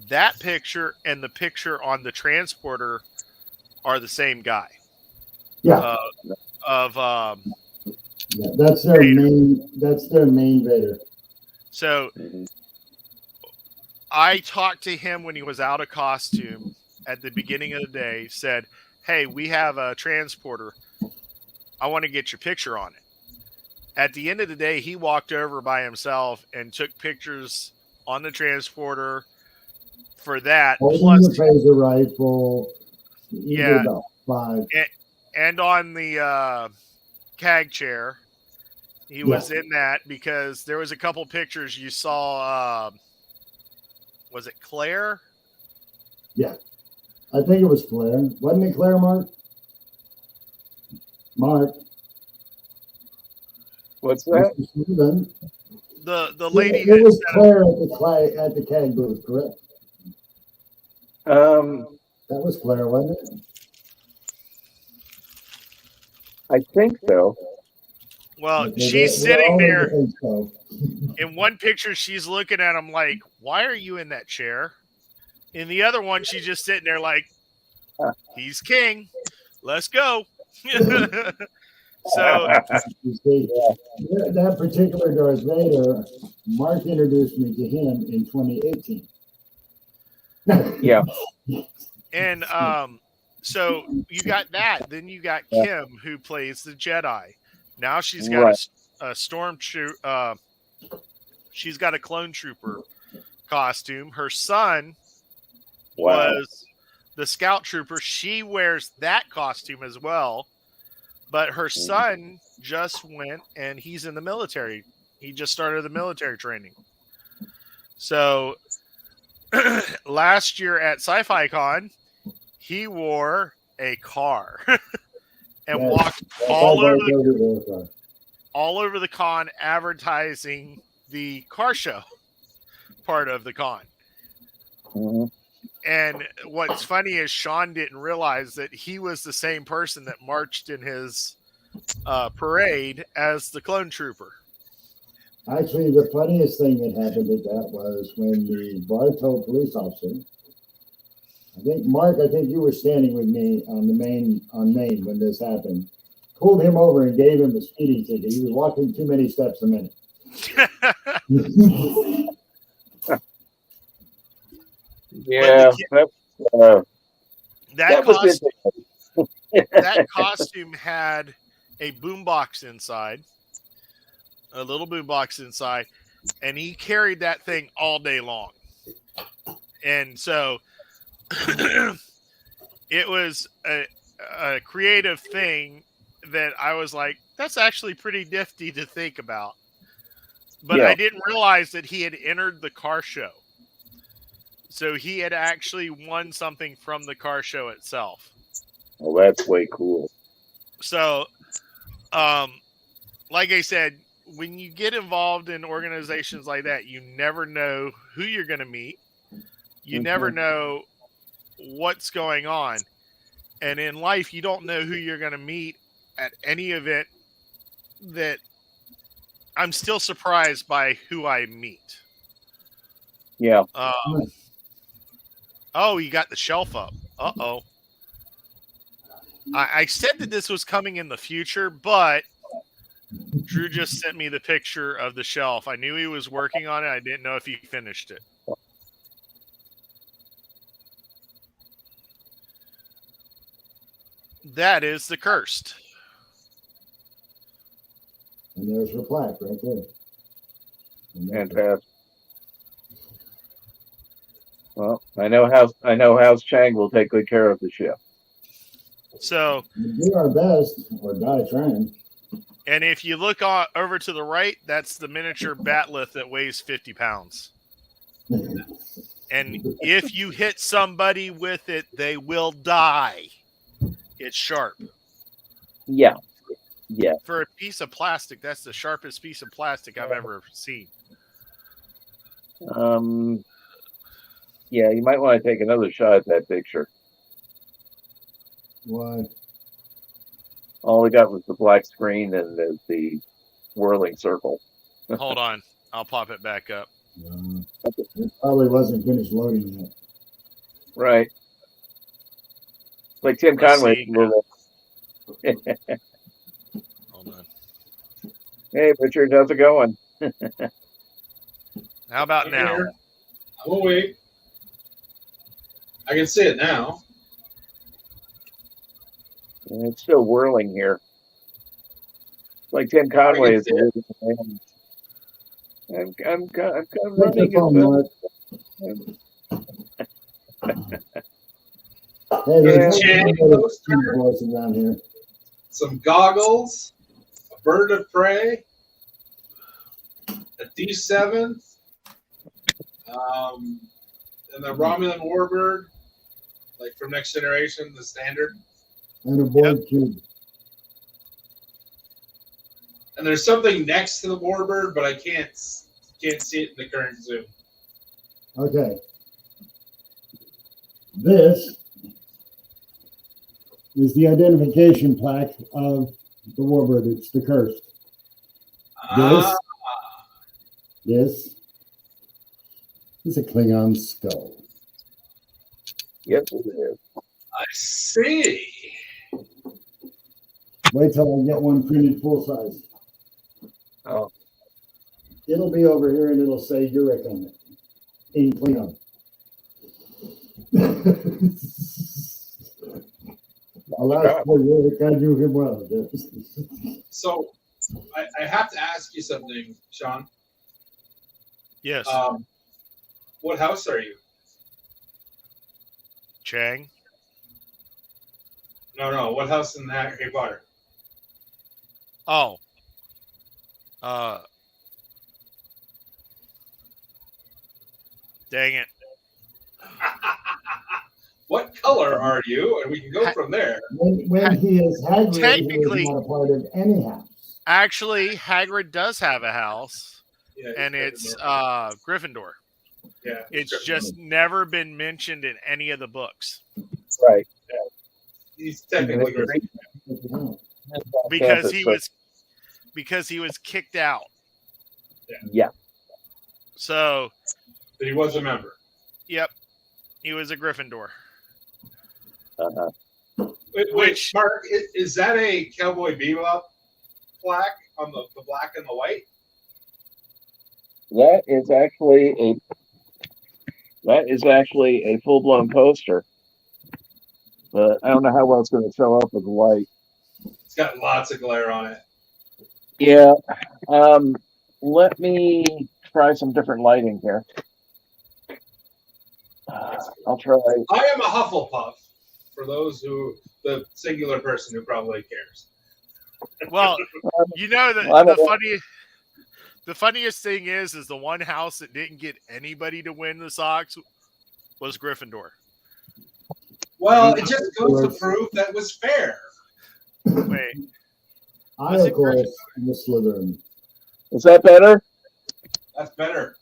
that picture and the picture on the transporter are the same guy. Yeah. Yeah, that's their Vader. main. That's their main Vader. So I talked to him when he was out of costume at the beginning of the day. Said, "Hey, we have a transporter. I want to get your picture on it." At the end of the day, he walked over by himself and took pictures on the transporter for that. Holding Plus, the phaser rifle. He did yeah, about 5. and on the CAG chair, he was in that because there was a couple pictures you saw. Was it Claire? Yeah, I think it was Claire. Wasn't it Claire, Mark? Mark. What's that? The lady It was Claire at the CAG booth, correct? That was Claire, wasn't it? I think so. Well, Okay, she's we're sitting all there. in the same show. In one picture, she's looking at him like, "Why are you in that chair?" In the other one, she's just sitting there like, "He's king. Let's go." So You see, that particular Darth Vader, Mark introduced me to him in 2018. Yeah. And so you got that. Then you got Kim, who plays the Jedi. Now she's got a stormtrooper. She's got a clone trooper costume. Her son was the scout trooper. She wears that costume as well. But her son just went and he's in the military. He just started the military training. So last year at Syfy Con, he wore a car and walked all over the con advertising the car show part of the con. Mm-hmm. And what's funny is Sean didn't realize that he was the same person that marched in his parade as the clone trooper. Actually, the funniest thing that happened at that was when the Bartow police officer, I think you were standing with me on Main when this happened, pulled him over and gave him a speeding ticket. He was walking too many steps a minute. Yeah, that costume had a boombox inside, a little boombox inside, and he carried that thing all day long. And so it was a creative thing that I was like, that's actually pretty nifty to think about. But I didn't realize that he had entered the car show. So he had actually won something from the car show itself. Well, that's way cool. So, like I said, when you get involved in organizations like that, you never know who you're going to meet. You never know what's going on. And in life, you don't know who you're going to meet at any event. That I'm still surprised by who I meet. Yeah. Oh, you got the shelf up. Uh-oh. I said that this was coming in the future, but Drew just sent me the picture of the shelf. I knew he was working on it. I didn't know if he finished it. That is the Cursed. And there's her plaque right there. Fantastic. Well, I know House Chang will take good care of the ship. So we do our best, or die trying. And if you look over to the right, that's the miniature batleth that weighs 50 pounds. And if you hit somebody with it, they will die. It's sharp. Yeah. Yeah. For a piece of plastic, that's the sharpest piece of plastic I've ever seen. Yeah, you might want to take another shot at that picture. Why? All we got was the black screen and the whirling circle. Hold on. I'll pop it back up. It probably wasn't finished loading yet. Right. Like Tim Let's Conway. see. Hold on. Hey, Richard, how's it going? How about I'm now? here. I'm awake. I can see it now. It's still whirling here. Like Tim Conway is the man. I'm running as well. Hey, there's Yeah. voices around here. Some goggles, a bird of prey, a D7, and the Romulan warbird, like from Next Generation, the standard. And a board cube. And there's something next to the warbird, but I can't see it in the current zoom. Okay. This is the identification plaque of the warbird. It's the cursed. This is a Klingon skull. Yes, it is. I see. Wait till I get one printed full size. Oh, It'll be over here and it'll say Urek on it in Klingon. So I have to ask you something, Sean. Yes. What house are you? Chang. No. What house in Harry Potter? Oh. Dang it. What color are you? And we can go from there. When he is Hagrid, Technically- he is not a part of any house. Actually, Hagrid does have a house, Yeah, and it's Gryffindor. yeah. It's just never been mentioned in any of the books right. He's technically Gryffindor. because he was kicked out. Yeah. So, But he was a member. yep, he was a Gryffindor. Uh-huh. Wait, Mark, is that a Cowboy Bebop plaque on the black and the white? That is actually a full blown poster. But I don't know how well it's going to show up with the light. It's got lots of glare on it. Yeah. Let me try some different lighting here. I'll try. I am a Hufflepuff, for those the singular person who probably cares. Well, you know Well, the funniest thing is the one house that didn't get anybody to win the Sox was Gryffindor. Well, it just goes to prove that was fair. Wait, I, of course, am a Slytherin. Is that better? That's better.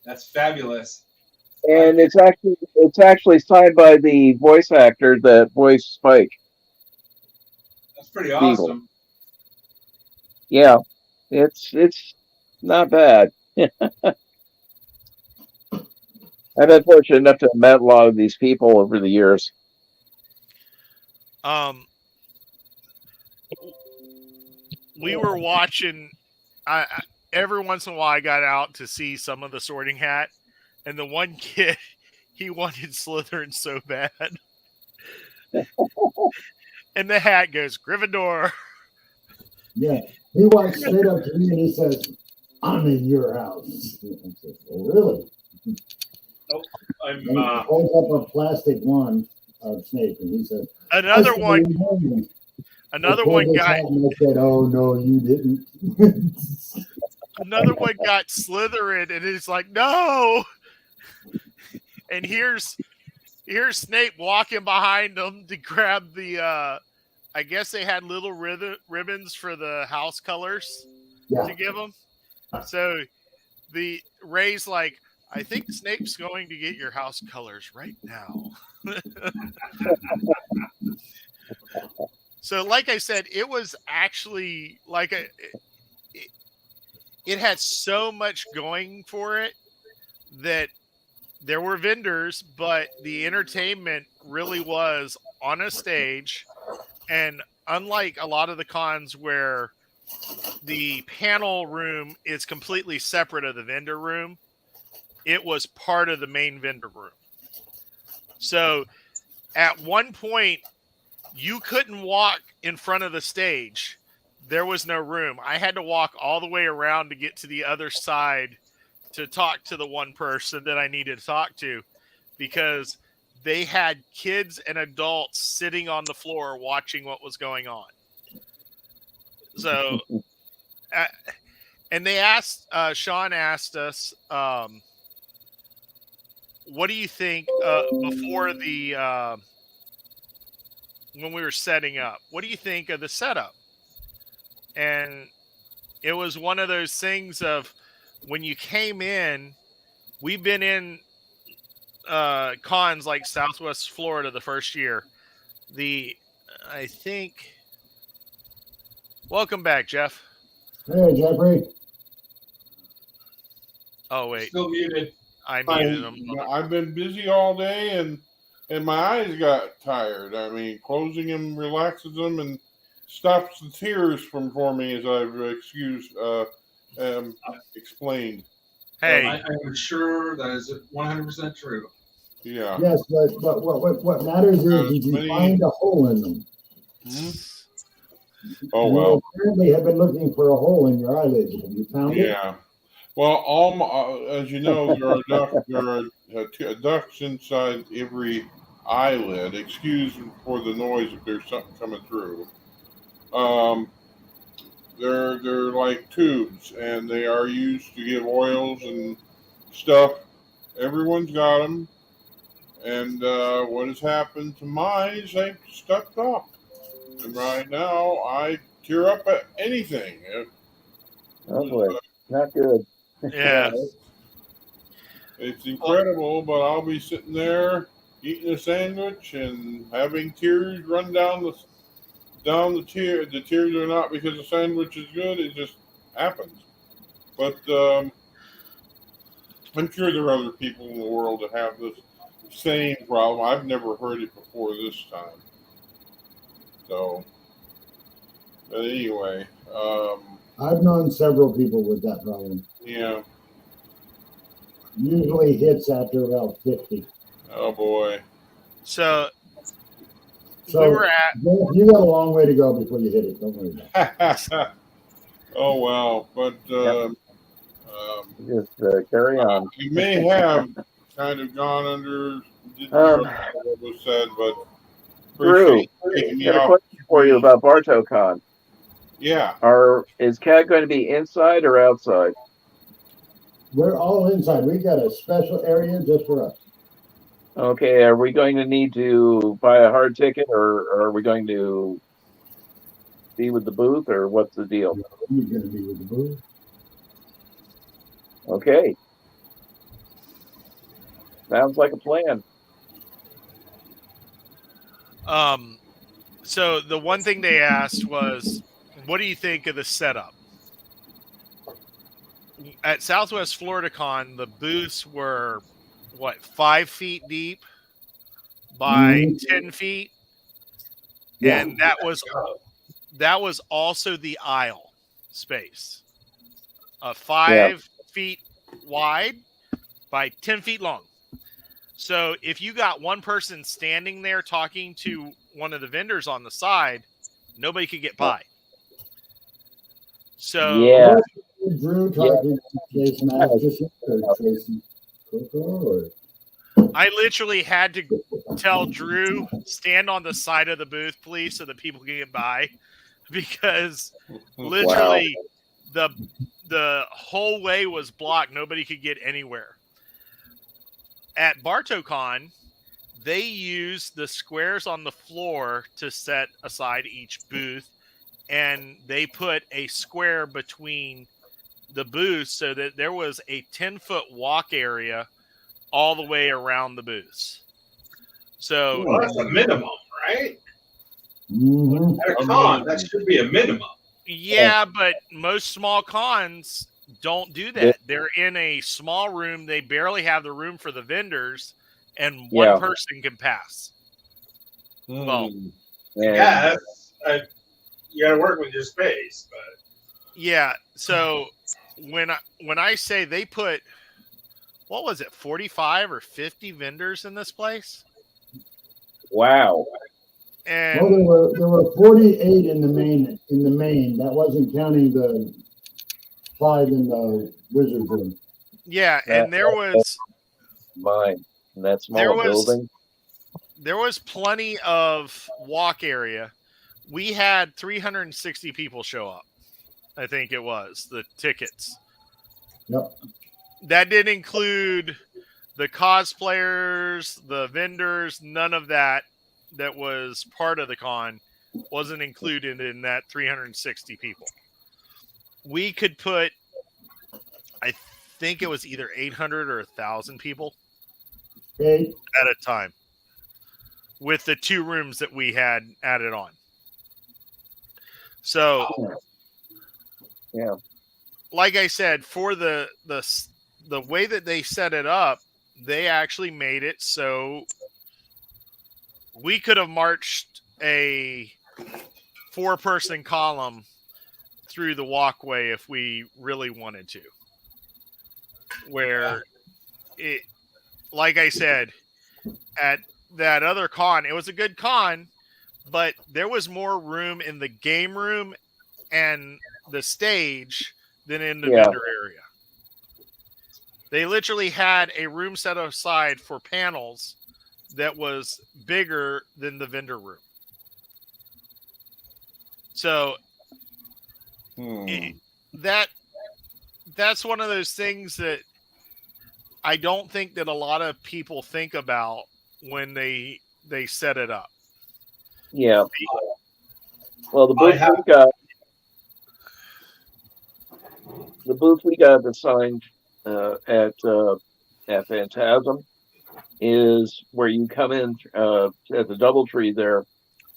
That's fabulous. And it's actually signed by the voice actor that voiced Spike. That's pretty awesome. Yeah, it's not bad. I've been fortunate enough to have met a lot of these people over the years. we were watching. Every once in a while, I got out to see some of the Sorting Hat, and the one kid, he wanted Slytherin so bad, and the hat goes Gryffindor. Yeah, he walks straight up to me and he says, "I'm in your house." I said, "Oh, really?" Nope. And he holds up a plastic wand of Snape, and he said, Another one got. I said, "Oh no, you didn't." Another one got Slytherin, and it's like, no. And here's Snape walking behind them to grab the. I guess they had little ribbons for the house colors to give them. So the Ray's like, I think Snape's going to get your house colors right now. So, like I said, it was actually like it had so much going for it that there were vendors, but the entertainment really was on a stage. And unlike a lot of the cons where the panel room is completely separate of the vendor room, it was part of the main vendor room. So at one point, you couldn't walk in front of the stage. There was no room. I had to walk all the way around to get to the other side to talk to the one person that I needed to talk to, because they had kids and adults sitting on the floor watching what was going on. So, and they asked, Sean asked us, what do you think before the when we were setting up? What do you think of the setup? And it was one of those things of when you came in, we've been in cons like Southwest Florida the first year. I think. Welcome back, Jeff. Hey, Jeffrey. Oh wait, Still muted. I muted him. I've been busy all day, and my eyes got tired. I mean, closing them relaxes them and stops the tears for me, as I've explained. Hey, I am sure that is 100% true. Yeah. Yes, but what matters is did you find a hole in them? Oh, You well. apparently have been looking for a hole in your eyelids. Have you found it? Yeah. Well, as you know, there are ducts inside every eyelid. Excuse for the noise if there's something coming through. They're like tubes, and they are used to give oils and stuff. Everyone's got them, and what has happened to mine is they've stuck up. And right now, I tear up at anything. Oh boy, not good. yeah. It's incredible, but I'll be sitting there eating a sandwich and having tears run down the tear. The tears are not because the sandwich is good; it just happens. But I'm sure there are other people in the world that have this same problem. I've never heard it before this time. So, but anyway, I've known several people with that problem. yeah. Usually hits after about 50. Oh boy. So we So were at. you got a long way to go before you hit it. Don't worry about it. Oh well, but Just carry on. you may have kind of gone under. Didn't hear what was said, but Drew, taking me got a off. question for you about BartoCon. Yeah. Is CAD going to be inside or outside? We're all inside. We got a special area just for us. Okay, are we going to need to buy a hard ticket, or are we going to be with the booth, or what's the deal? You're going to be with the booth. Okay. Sounds like a plan. So the one thing they asked was, what do you think of the setup? At Southwest Florida Con, the booths were, 5 feet deep by 10 feet? Yeah. And that was also the aisle space. 5 feet wide by 10 feet long. So if you got one person standing there talking to one of the vendors on the side, nobody could get by. So yeah, Drew talking to Jason Matheson or Jason Coco I literally had to tell Drew, stand on the side of the booth, please, so that people can get by, because literally the whole way was blocked. Nobody could get anywhere. At BartoCon, they used the squares on the floor to set aside each booth, and they put a square between the booths so that there was a 10-foot walk area all the way around the booths. So Well, that's a minimum, right? Mm-hmm. At a con, that should be a minimum. yeah, but most small cons don't do that. They're in a small room. They barely have the room for the vendors, and one person can pass. Well, And Yeah, you got to work with your space, but yeah. So when I say they put, what was it, 45 or 50 vendors in this place? wow. And Well, there were 48 in the main. That wasn't counting the 5 in the wizard room. yeah, and there was Mine. In that small building. there was plenty of walk area. We had 360 people show up. I think it was the tickets. Yep. That didn't include the cosplayers, the vendors, none of that was part of the con wasn't included in that 360 people. We could put, I think it was either 800 or 1,000 people at a time with the 2 rooms that we had added on. So, yeah, like I said, for the way that they set it up, they actually made it so we could have marched a 4-person column through the walkway if we really wanted to. Where it, like I said, at that other con, it was a good con, but there was more room in the game room and the stage than in the vendor area. They literally had a room set aside for panels that was bigger than the vendor room. So that's one of those things that I don't think that a lot of people think about when they set it up. Yeah. Well, the booth we got assigned at Phantasm is where you come in at the DoubleTree there.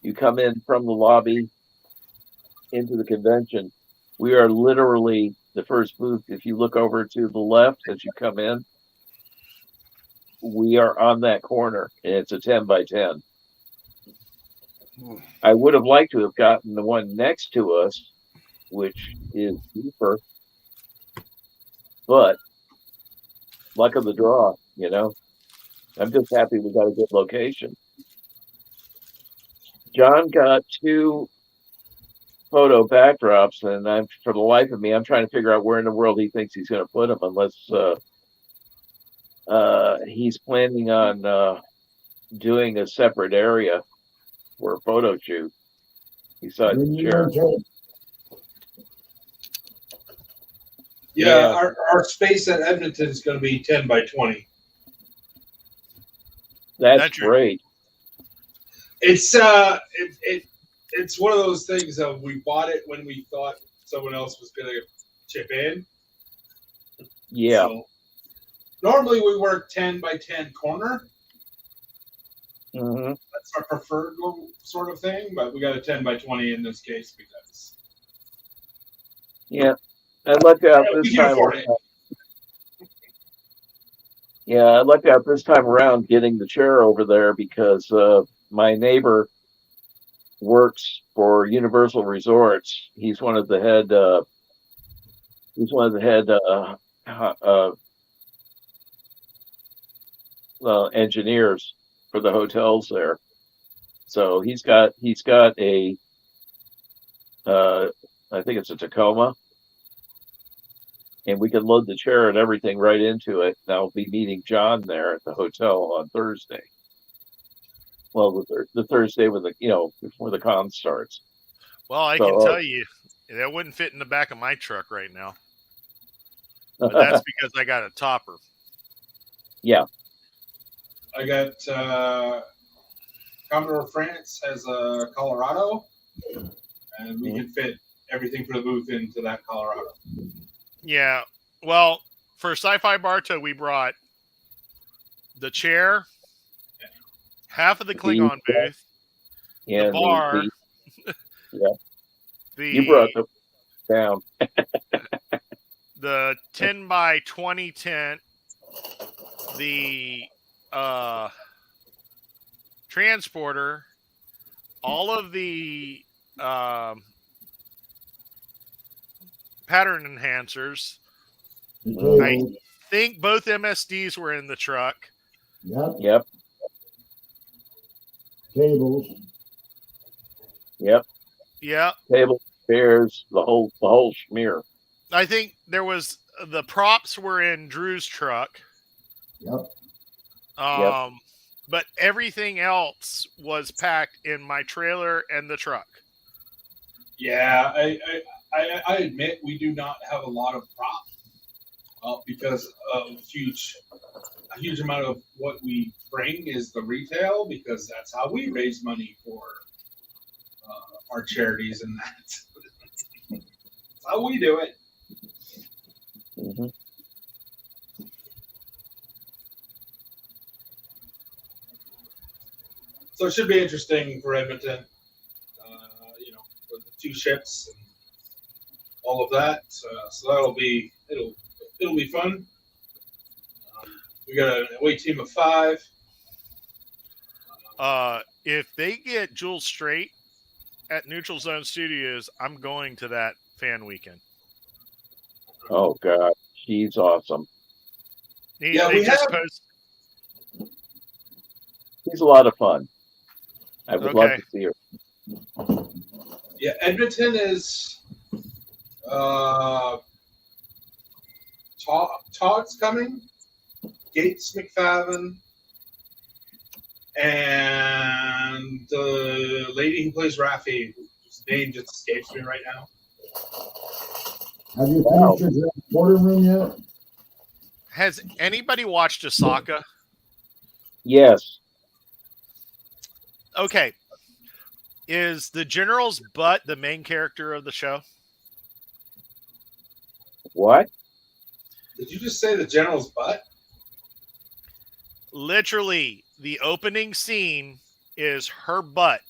You come in from the lobby into the convention. We are literally the first booth. If you look over to the left as you come in, we are on that corner, and it's a 10 by 10. I would have liked to have gotten the one next to us, which is deeper, but luck of the draw, you know. I'm just happy we got a good location. John got 2 photo backdrops, and I'm, for the life of me, I'm trying to figure out where in the world he thinks he's going to put them, unless he's planning on doing a separate area for a photo shoot besides the chair. yeah. Our space at Edmonton is going to be 10 by 20. That's great. It's it's one of those things of we bought it when we thought someone else was going to chip in. Yeah. So, normally we work 10 by 10 corner. Mm-hmm. That's our preferred sort of thing, but we got a 10 by 20 in this case because. Yeah, I lucked out this time. Yeah, I lucked out this time around getting the chair over there because my neighbor works for Universal Resorts. He's one of the head. Engineers for the hotels there. So he's got a I think it's a Tacoma, and we can load the chair and everything right into it. And I'll be meeting John there at the hotel on Thursday. Well, the Thursday with before the con starts. Well, I can tell you that wouldn't fit in the back of my truck right now. But that's because I got a topper. Yeah. I got Commodore France has a Colorado, and we can fit everything for the booth into that Colorado. Yeah. Well, for Syfy Barto, we brought the chair, half of the Klingon booth, the Yeah, bar, yeah. You the brought them down. the 10 by 20 tent, the transporter, all of the pattern enhancers. The Mhm. I cable. think both MSDs were in the truck. Yep. Yep, Cables. yep. Yeah. Table, chairs, the whole schmear. I think there was the props were in Drew's truck. Yep. Yep. But everything else was packed in my trailer and the truck. Yeah, I admit we do not have a lot of props because of a huge amount of what we bring is the retail because that's how we raise money for our charities and that. That's how we do it. Hmm. So it should be interesting for Edmonton. With the two ships and all of that. So it'll be fun. We got an away team of 5. If they get Jules Straight at Neutral Zone Studios, I'm going to that fan weekend. Oh God, she's awesome. They just post. She's a lot of fun. I would love Okay. to see her. Yeah, Edmonton is Todd's coming, Gates McFadden, and the lady who plays Raffi, whose name just escapes me right now. Have you finished your quarter room yet? Has anybody watched Osaka? Yes. Okay. Is the General's butt the main character of the show? What? Did you just say the general's butt? Literally, the opening scene is her butt.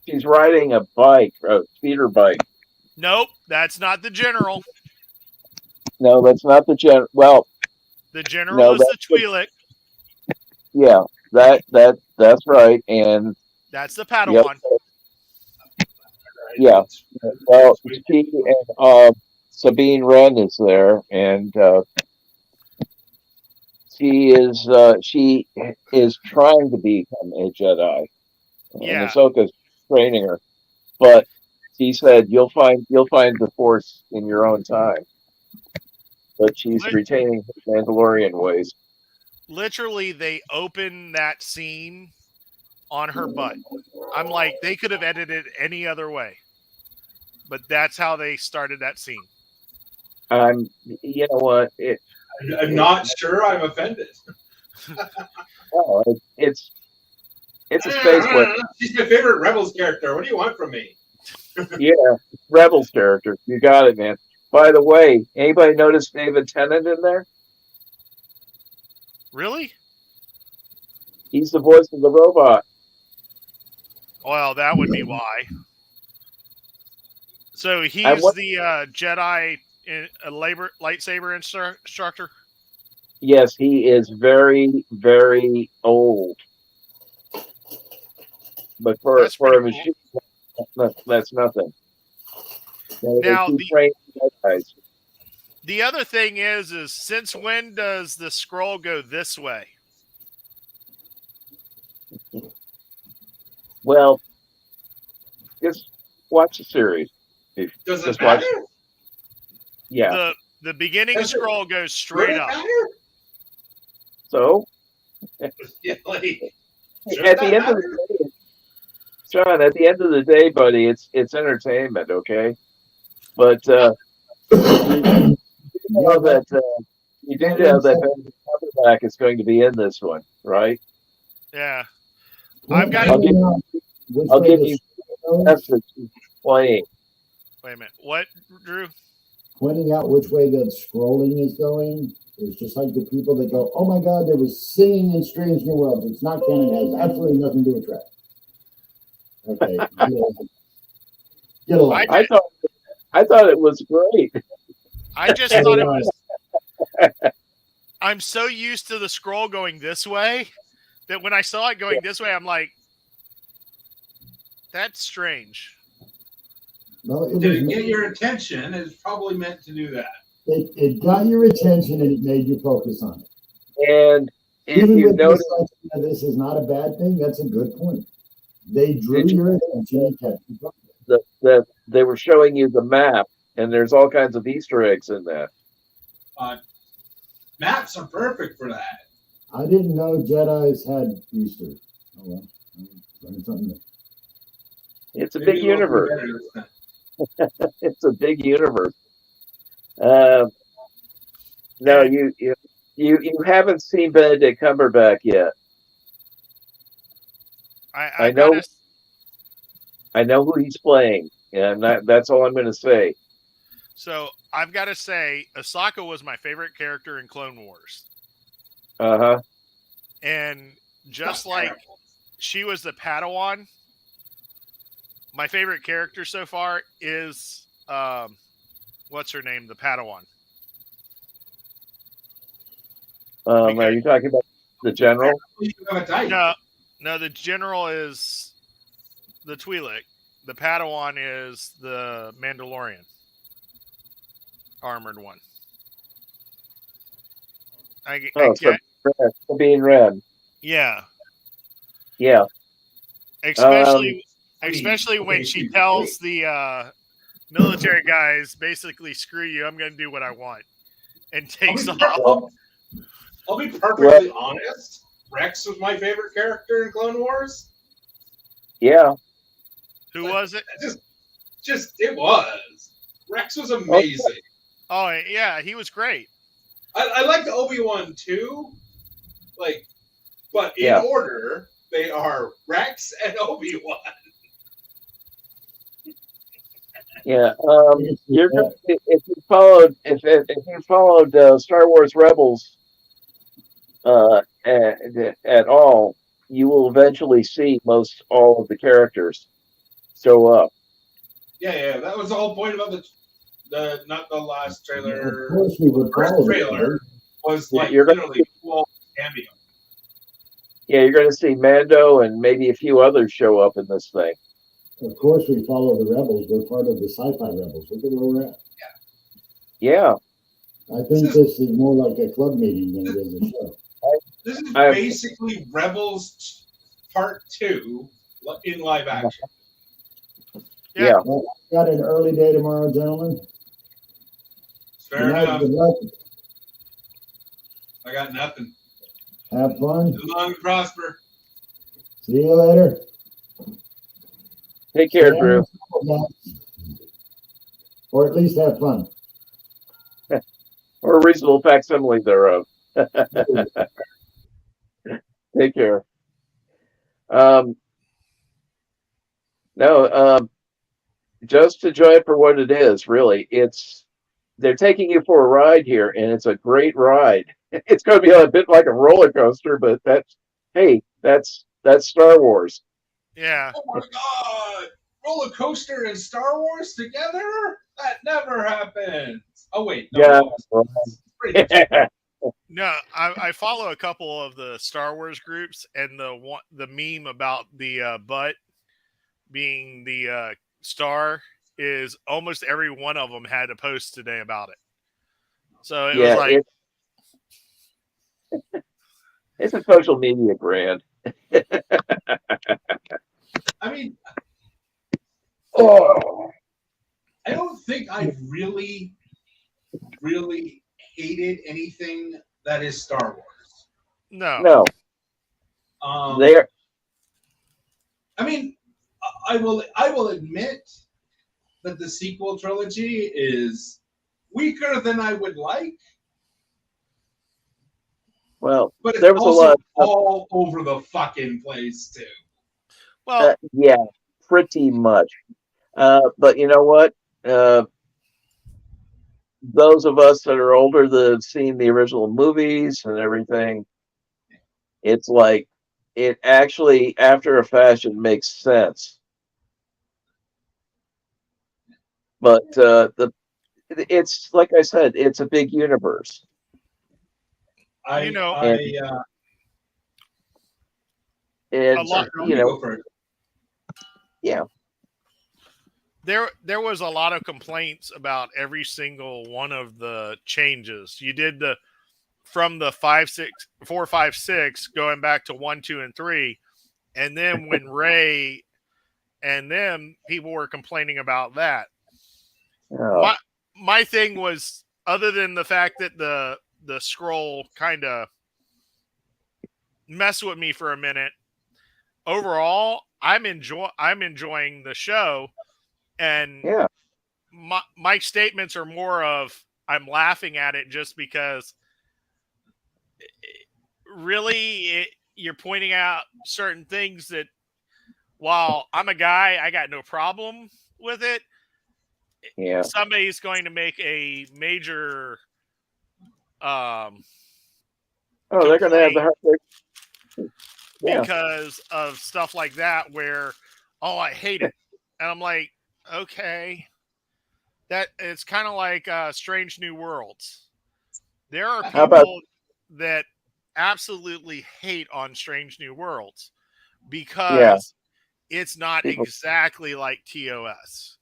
She's riding a bike, a speeder bike. Nope, that's not the General. No, that's not the general. Well, The General no, is the Twi'lek. yeah, that's right. And That's the Padawan. yeah, well, she and Sabine Wren is there, and she is trying to become a Jedi. Yeah. And Ahsoka's training her, but she said you'll find the Force in your own time. But she's retaining her Mandalorian ways. Literally, they open that scene on her butt. I'm like, they could have edited it any other way, but that's how they started that scene. You know what? I'm not sure I'm offended. Oh, it's a space weapon. She's my favorite Rebels character. What do you want from me? Yeah, Rebels character. You got it, man. By the way, anybody notice David Tennant in there? Really? He's the voice of the robot. Well, that would be why. So he's the Jedi lightsaber instructor? Yes, he is very, very old. But for a machine, that's nothing. Now, the other thing is since when does the scroll go this way? Well, just watch the series. Does it matter? Yeah. The beginning scroll goes straight up. Matter? So, yeah, like, at the end of the day, John, at the end of the day, buddy, it's entertainment, okay? But you know that Ben Cumberbatch is going to be in this one, right? Yeah. I'll give you message playing. Wait a minute. What, Drew? Pointing out which way the scrolling is going is just like the people that go, "Oh my God, there was singing in Strange New Worlds." It's not canon. It has absolutely nothing to do with track. Okay, get a life. I thought it was great. I just thought it was. I'm so used to the scroll going this way that when I saw it going this way, I'm like, that's strange. Well, Did it get your attention? It's probably meant to do that. It got your attention and it made you focus on it. And if Even you with notice, this is not a bad thing. That's a good point. They drew your attention and kept you focused. they were showing you the map, and there's all kinds of Easter eggs in that. Maps are perfect for that. I didn't know Jedi's had Easter. Oh well, learned something new. It's a Maybe big it'll be universe. better this time. It's a big universe. No, you haven't seen Benedict Cumberbatch yet. I know who he's playing, and that's all I'm going to say. So I've got to say, Ahsoka was my favorite character in Clone Wars. Uh-huh. And just like she was the Padawan, my favorite character so far is, what's her name? The Padawan. Are you talking about the general? No, the general is the Twi'lek. The Padawan is the Mandalorian. Armored one. Sabine Wren. Yeah. Yeah. Especially when she tells the military guys, basically, screw you, I'm going to do what I want. And takes off. I'll be perfectly honest. Rex was my favorite character in Clone Wars. Yeah. Who was it? Just it was. Rex was amazing. Oh, yeah, he was great. I liked Obi-Wan too. But in order, they are Rex and Obi-Wan. Yeah. If you followed Star Wars Rebels at all, you will eventually see most all of the characters show up. Yeah, that was the whole point about the not the last trailer. Of course we would. The first trailer was literally full cameo. Yeah, you're going to see Mando and maybe a few others show up in this thing. Of course, we follow the Rebels. We're part of the Syfy Rebels. Look at where we're at. Yeah. I think this is more like a club meeting than it is a show. This is basically Rebels Part 2 in live action. Yeah. Well, got an early day tomorrow, gentlemen. Fair enough. Good luck. I got nothing. Have fun. Live long and prosper. See you later. Take care, Drew. Or at least have fun. Or a reasonable facsimile thereof. Take care. Just enjoy it for what it is, really. They're taking you for a ride here, and it's a great ride. It's going to be a bit like a roller coaster, but that's Star Wars. Yeah. Oh my God! Roller coaster and Star Wars together? That never happens. Oh wait, no. Yeah. No, I follow a couple of the Star Wars groups, and the meme about the butt being the star is almost every one of them had a post today about it. So it was like it's a social media brand. I mean, I don't think I really hated anything that is Star Wars. No. There. I mean, I will admit that the sequel trilogy is weaker than I would like. Well, but it's there was also a lot all over the fucking place too. Well, yeah, pretty much. But you know what? those of us that are older that have seen the original movies and everything, it's like it actually, after a fashion, makes sense. But it's like I said, it's a big universe. You know, And a lot. you know, yeah, There was a lot of complaints about every single one of the changes. You did from the 5, 6, 4, 5, 6 going back to 1, 2, and 3. And then when Ray and them, people were complaining about that. oh, My thing was, other than the fact that the scroll kind of messed with me for a minute, overall, I'm enjoying the show, and yeah, my statements are more of I'm laughing at it just because really you're pointing out certain things that while I'm a guy, I got no problem with it. yeah. Somebody's going to make a major Oh, they're going to have complaint the heart. Yeah, because of stuff like that where, oh, I hate it. And I'm like, okay. That it's kind of like Strange New Worlds. There are how about people that absolutely hate on Strange New Worlds yeah, because it's not people? exactly like TOS.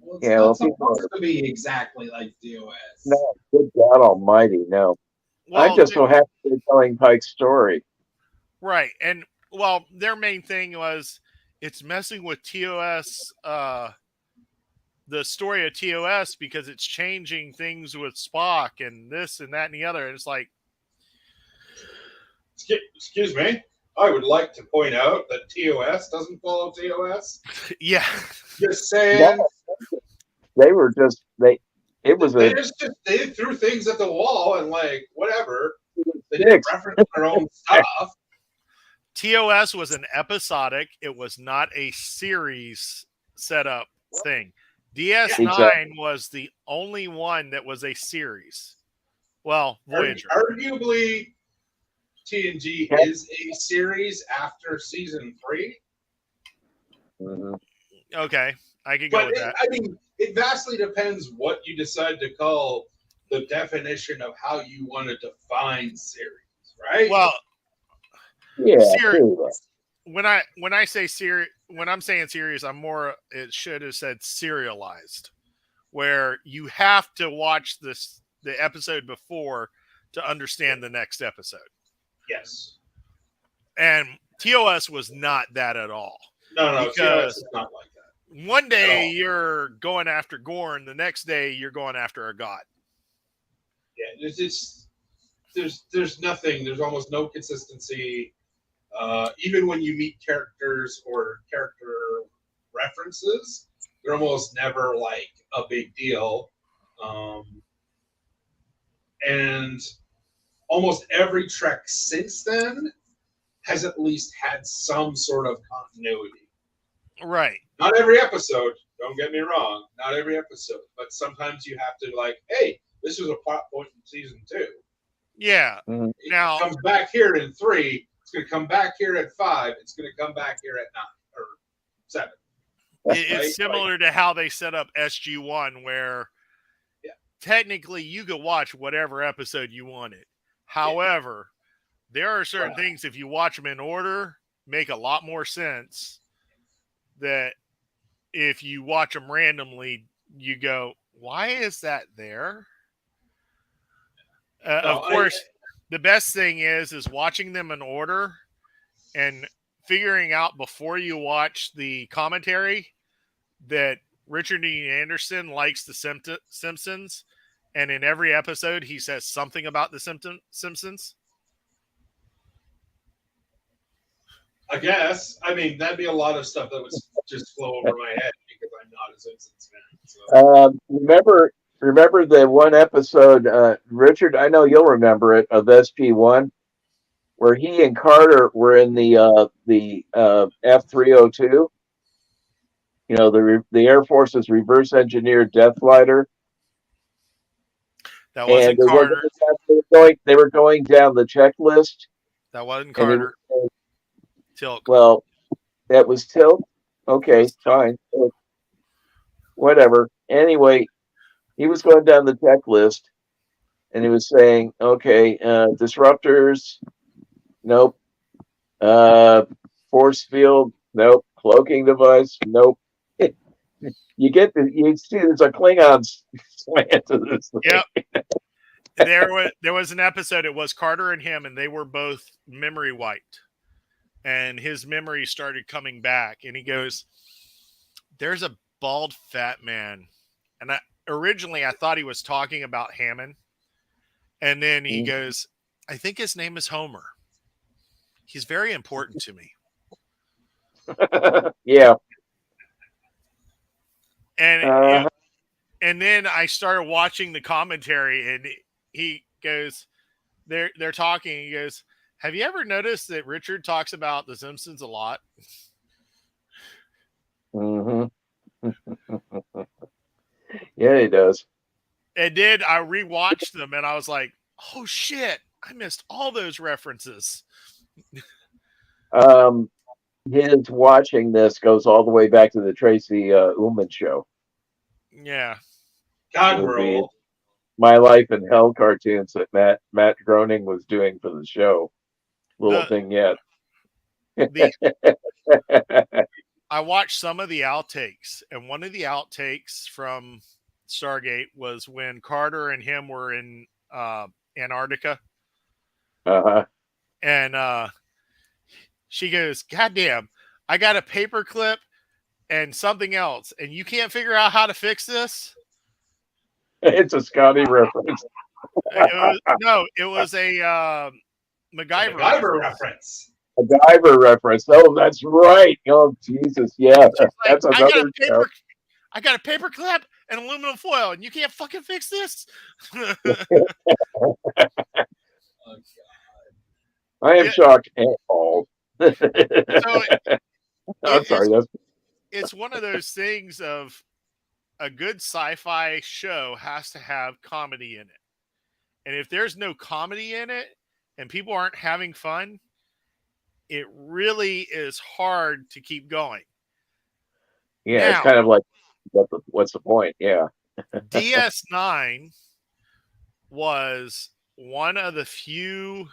Well, it's Yeah, not well, people supposed are to be exactly like DOS. no. Good God Almighty, no. I'm Well, just so happy they're telling Pike's story. right. And well, their main thing was it's messing with TOS, the story of TOS because it's changing things with Spock and this and that and the other. And it's like, Excuse me. I would like to point out that TOS doesn't follow TOS. yeah, Just saying. No, they were just It was They threw things at the wall and like whatever. They Six. didn't reference their own stuff. TOS was an episodic. It was not a series setup thing. DS9 Exactly. was the only one that was a series. Well, Voyager. Arguably, TNG Yeah. is a series after season 3. Mhm. Okay, I could go with that. I mean, it vastly depends what you decide to call the definition of how you want to define series, right? Well, Yeah, Seri- true. when I say series, when I'm saying series, I'm more. It should have said serialized, where you have to watch the episode before to understand the next episode. Yes. And TOS was not that at all. No, because TOS is not like that. One day you're going after Gorn, the next day you're going after a god. Yeah, there's nothing. There's almost no consistency. Even when you meet characters or character references, they're almost never like a big deal. And almost every Trek since then has at least had some sort of continuity. Right. Not every episode, don't get me wrong, not every episode, but sometimes you have to like, hey, this was a plot point in season 2. Yeah. Mhm. It Now comes back here in 3, it's going to come back here at 5, it's going to come back here at 9 or 7. it's Right? similar to how they set up SG1, where technically you could watch whatever episode you wanted. However, there are certain things, if you watch them in order, make a lot more sense that if you watch them randomly, you go, why is that there? Of course, the best thing is watching them in order and figuring out before you watch the commentary that Richard Dean Anderson likes the Simpsons, and in every episode he says something about the Simpsons. I guess. I mean, that'd be a lot of stuff that would just flow over my head because I'm not a Simpsons fan. So. Remember the one episode, Richard? I know you'll remember it, of SP1, where he and Carter were in the F302, the Air Force's reverse engineered death fighter, That and wasn't Carter. they were going down the checklist, That wasn't and he Carter. was, Tilk. well, that was Tilt. Okay, fine, whatever. Anyway, he was going down the checklist, and he was saying, okay, disruptors, nope. Force field, nope. Cloaking device, nope. You see there's a Klingon slant to this thing. Yep. There was an episode. It was Carter and him, and they were both memory wiped, and his memory started coming back. And he goes, "There's a bald fat man," and originally I thought he was talking about Hammond, and then he goes, "I think his name is Homer. He's very important to me." Yeah. And and then I started watching the commentary, and he goes, they're talking. He goes, "Have you ever noticed that Richard talks about The Simpsons a lot?" Mm-hmm. Yeah, he does. And then I rewatched them, and I was like, "Oh shit! I missed all those references." His watching this goes all the way back to the Tracy Ullman show. Yeah. God, we're old. My Life in Hell cartoons that Matt Groening was doing for the show. Little vignette. I watched some of the outtakes, and one of the outtakes from Stargate was when Carter and him were in Antarctica. Uh-huh. And she goes, "God damn, I got a paper clip and something else, and you can't figure out how to fix this?" It's a Scotty reference. It was a MacGyver reference. A diver reference. Oh, that's right. Oh, Jesus. Yeah. That's like, another show. I got a paper clip and aluminum foil, and you can't fucking fix this? Oh, God. I am shocked and appalled. So I'm sorry. It's one of those things of a good sci-fi show has to have comedy in it. And if there's no comedy in it and people aren't having fun, it really is hard to keep going. Yeah, now, it's kind of like, what's the point? Yeah. DS9 was one of the few.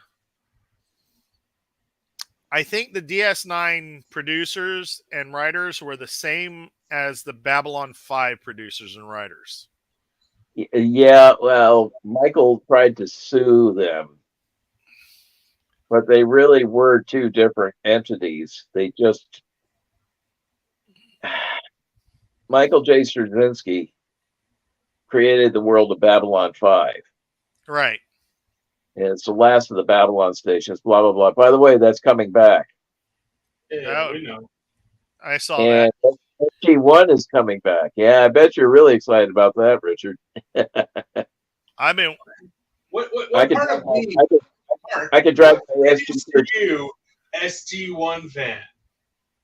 I think the DS9 producers and writers were the same as the Babylon 5 producers and writers. Yeah, well, Michael tried to sue them, but they really were two different entities. They just Michael J. Straczynski created the world of Babylon 5. Right. And it's the last of the Babylon stations, blah, blah, blah. By the way, that's coming back. Yeah, we know. I saw and that. SG1 is coming back. Yeah, I bet you're really excited about that, Richard. I mean, what part of me? I could drive my SG you, SG1 fan.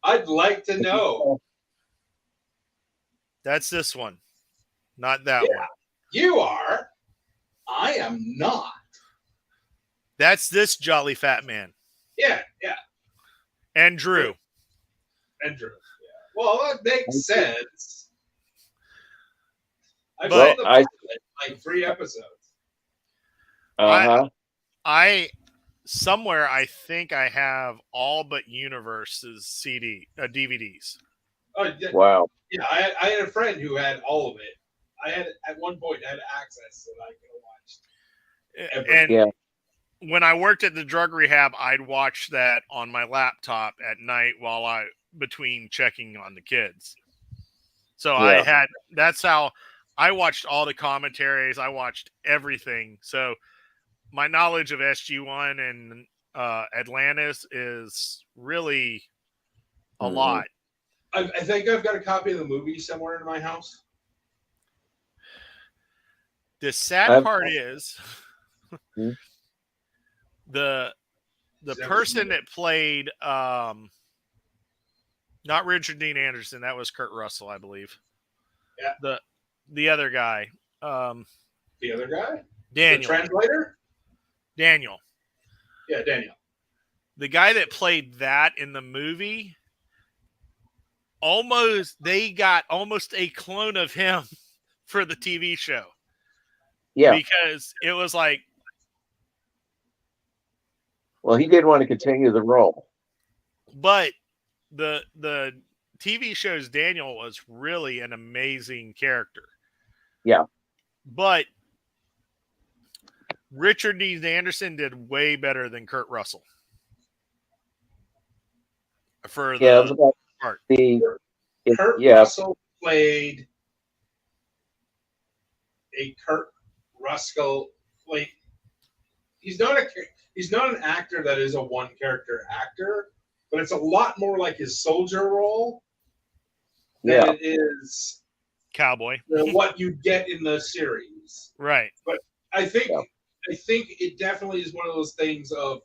I'd like to know. That's this one, not that one. You are. I am not. That's this jolly fat man. Yeah. And Drew. Yeah. Well, that makes sense. I've But like 3 episodes. I somewhere I think I have all but Universe's DVDs. Oh, yeah. Wow. Yeah, I had a friend who had all of it. I had at one point had access so that I could have watched everything. And when I worked at the drug rehab, I'd watch that on my laptop at night while between checking on the kids. So that's how I watched all the commentaries. I watched everything. So my knowledge of SG1 and Atlantis is really a lot. I think I've got a copy of the movie somewhere in my house. The sad part is the person that played Not Richard Dean Anderson. That was Kurt Russell, I believe. Yeah. The other guy. The other guy? Daniel. The translator? Daniel. Yeah, Daniel. The guy that played that in the movie, they got almost a clone of him for the TV show. Yeah. Because it was like, well, he did want to continue the role. But the TV show's Daniel was really an amazing character. Yeah. But Richard Dean Anderson did way better than Kurt Russell. For the Yeah, it was about part. Kurt Russell played a Kurt Russell. Like, he's not an actor that is a one character actor, but it's a lot more like his soldier role than it is cowboy. What you get in the series. Right. But I think it definitely is one of those things of,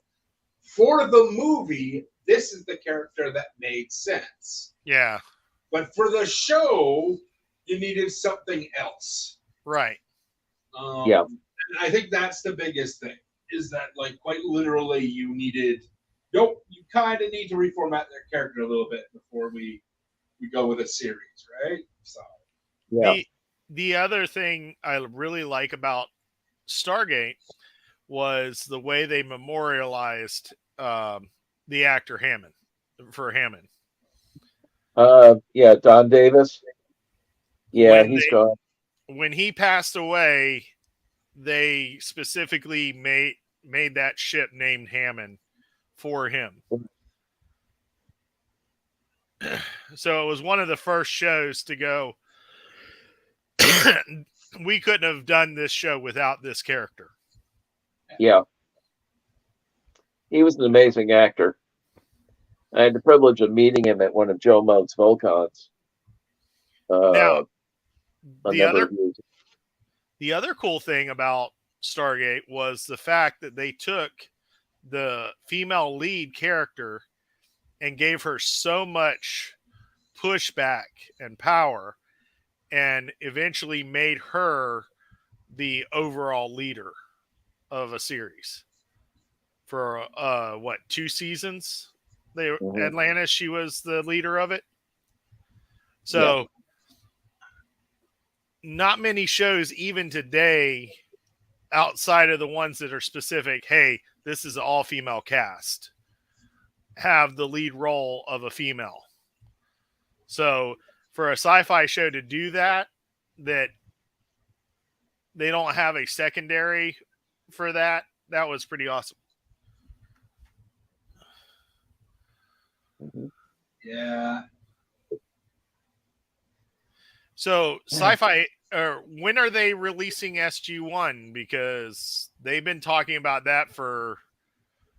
for the movie, this is the character that made sense. Yeah. But for the show, you needed something else. Right. And I think that's the biggest thing, is that, like, quite literally you kind of need to reformat their character a little bit before we go with a series, right? So the other thing I really like about Stargate was the way they memorialized the actor Hammond. Don Davis. Yeah, he's gone. When he passed away, they specifically made that ship named Hammond for him. So it was one of the first shows to go, we couldn't have done this show without this character. Yeah. He was an amazing actor. I had the privilege of meeting him at one of Joe Mote's Volcons. Now, the other cool thing about Stargate was the fact that they took the female lead character and gave her so much pushback and power, and eventually made her the overall leader of a series for 2 seasons. Atlantis, she was the leader of it. So not many shows even today, outside of the ones that are specific, hey, this is an all-female cast, have the lead role of a female. So for a sci-fi show to do that they don't have a secondary for that was pretty awesome. Yeah. So Syfy, when are they releasing SG-1? Because they've been talking about that for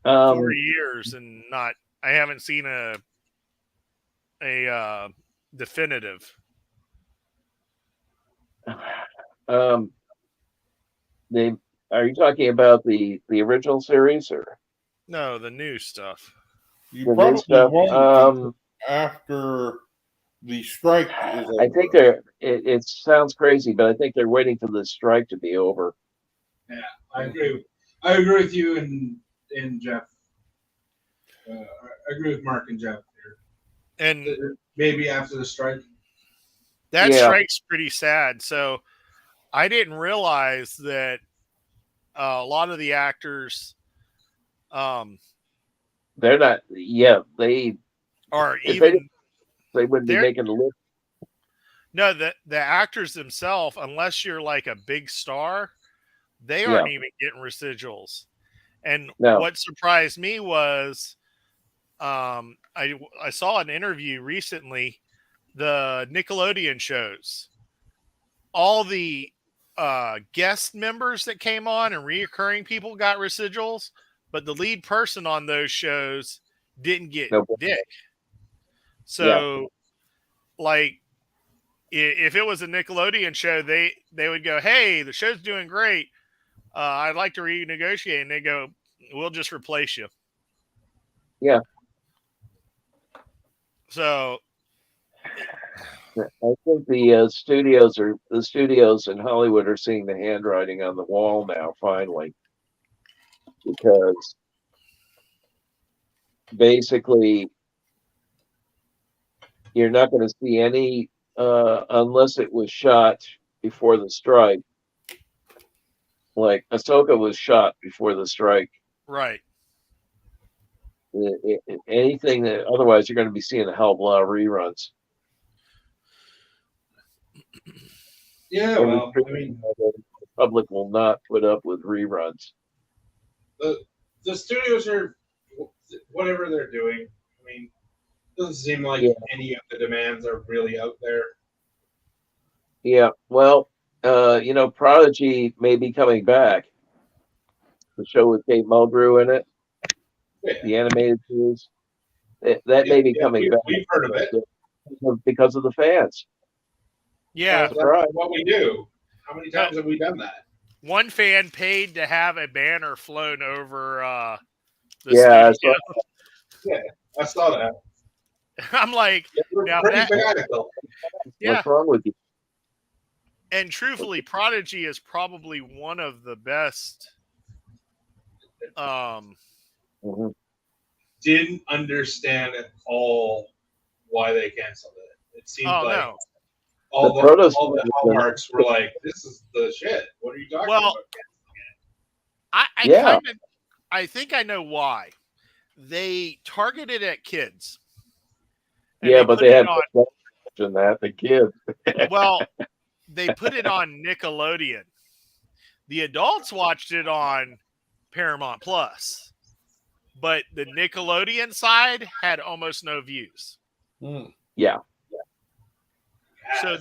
4 years, and I haven't seen a definitive. Are you talking about the original series or no, the new stuff? You probably won't after the strike is over. I think it sounds crazy, but I think they're waiting for the strike to be over. Yeah, I agree. I agree with you and Jeff. I agree with Mark and Jeff here. And maybe after the strike. That strike's pretty sad. So I didn't realize that a lot of the actors, they're not. Yeah, they are even. They wouldn't be making the list. No, the actors themselves, unless you're like a big star, they aren't even getting residuals. And what surprised me was, I saw an interview recently, the Nickelodeon shows, all the guest members that came on and reoccurring people got residuals, but the lead person on those shows didn't get dick. So, like, if it was a Nickelodeon show, they would go, hey, the show's doing great. I'd like to renegotiate. And they go, we'll just replace you. Yeah. So I think the studios in Hollywood are seeing the handwriting on the wall now, finally, because basically you're not going to see any unless it was shot before the strike. Like Ahsoka was shot before the strike. Right. Anything that otherwise you're going to be seeing a hell of a lot of reruns. Yeah, And well, I mean, the public will not put up with reruns. the studios are whatever they're doing. I mean, doesn't seem like Yeah. any of the demands are really out there. Yeah, well, Prodigy may be coming back. The show with Kate Mulgrew in it, Yeah, the animated series, that may be coming back we've heard of it. because of the fans. Yeah. Well, that's what we do. How many times have we done that? One fan paid to have a banner flown over the Yeah, studio. I saw that. I'm like, We're now pretty that, fanatical. yeah. What's wrong with you? And truthfully, Prodigy is probably one of the best. Mhm. Didn't understand at all why they canceled it. It seemed like no. all The the proto- hallmarks were like, "This is the shit." What are you talking Well, about? Yeah. I think I know why. They targeted at kids. And Yeah, but put they it had on, the kids. well, they put it on Nickelodeon. The adults watched it on Paramount Plus, but the Nickelodeon side had almost no views. Yeah. So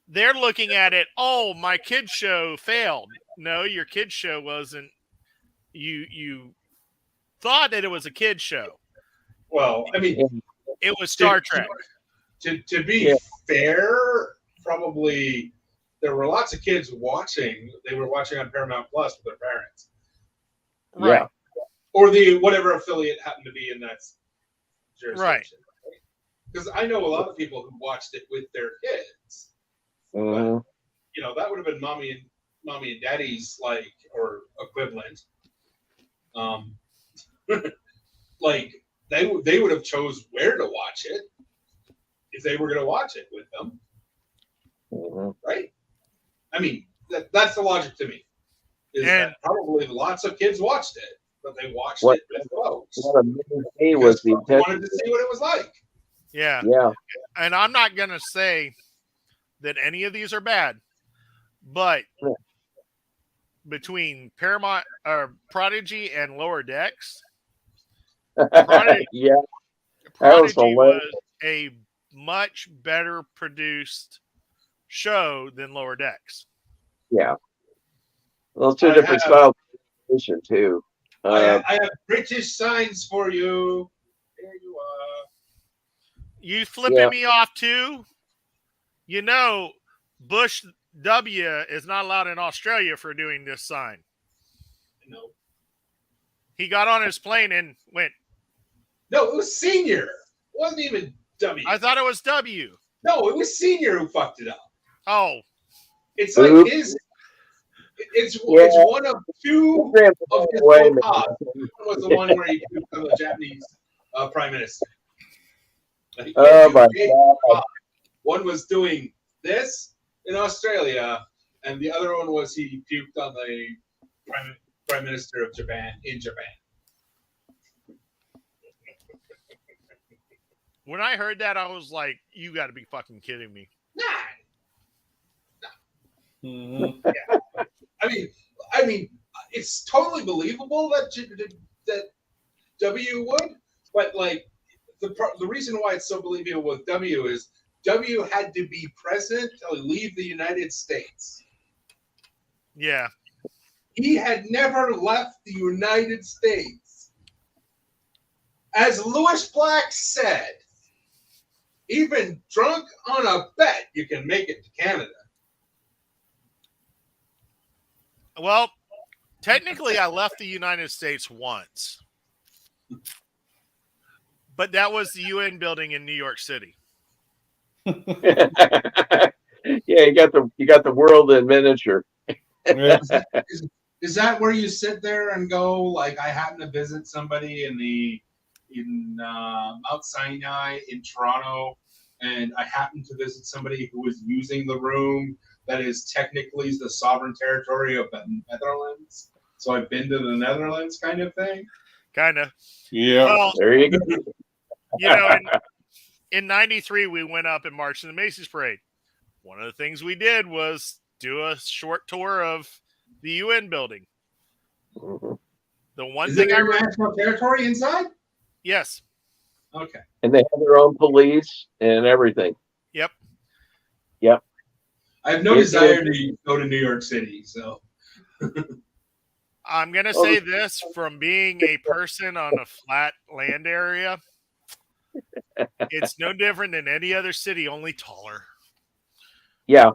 they're looking at it. Oh, my kids show failed. No, your kids show wasn't. You thought that it was a kids show. Well, I mean, It was Star Trek. To be fair, probably there were lots of kids watching. They were watching on Paramount Plus with their parents, Right. Yeah. or the whatever affiliate happened to be in that jurisdiction. Right. Because I know a lot of people who watched it with their kids. Mhm. But, that would have been mommy and daddy's or equivalent. Like they would have chose where to watch it if they were going to watch it with them, Mhm. right? I mean, that's the logic to me. Is that probably lots of kids watched it, but they watched it with folks. What amazed me was the Because folks wanted to see what it was like. Yeah. Yeah. And I'm not going to say that any of these are bad, but between Paramount or Prodigy and Lower Decks, Prodigy, Yeah. Prodigy hilarious. was a much better produced show than Lower Decks. Yeah. Those two I different have- styles of animation too. I have British signs for you. There you are. You flipping me off too? Bush W is not allowed in Australia for doing this sign. No, He got on his plane and went. no, it was Senior. It wasn't even W. I thought it was W. No, it was Senior who fucked it up. Oh, It's like Oops. it's Yeah. one of two of his Wait a faux pas. minute. One was the one where he puked on the Japanese prime minister. Like, Oh my he- God. One was doing this in Australia, and the other one was he puked on the prime minister of Japan in Japan. when I heard that, I was like, "You got to be fucking kidding me!" Nah. Mm-hmm. I mean, it's totally believable that W would, but like the reason why it's so believable with W is W had to be present to leave the United States. Yeah, He had never left the United States. As Lewis Black said, even drunk on a bet, you can make it to Canada. well, technically, I left the United States once, but that was the UN building in New York City. Yeah, you got the world in miniature. Yeah. Is that where you sit there and go like I happen to visit somebody in Mount Sinai in Toronto, and I happen to visit somebody who is using the room that is technically the sovereign territory of the Netherlands. So I've been to the Netherlands, kind of thing. Kind of. Yeah. Well, There you go. you know, in '93 we went up and marched in the Macy's parade. One of the things we did was do a short tour of the UN building. Mhm. The one Is thing it international territory inside? yes, Okay. And they have their own police and everything. yep. Yep. I have no It desire is. to go to New York City, so I'm gonna Oh, say this from being a person on a flat land area. It's no different than any other city, only taller. yeah.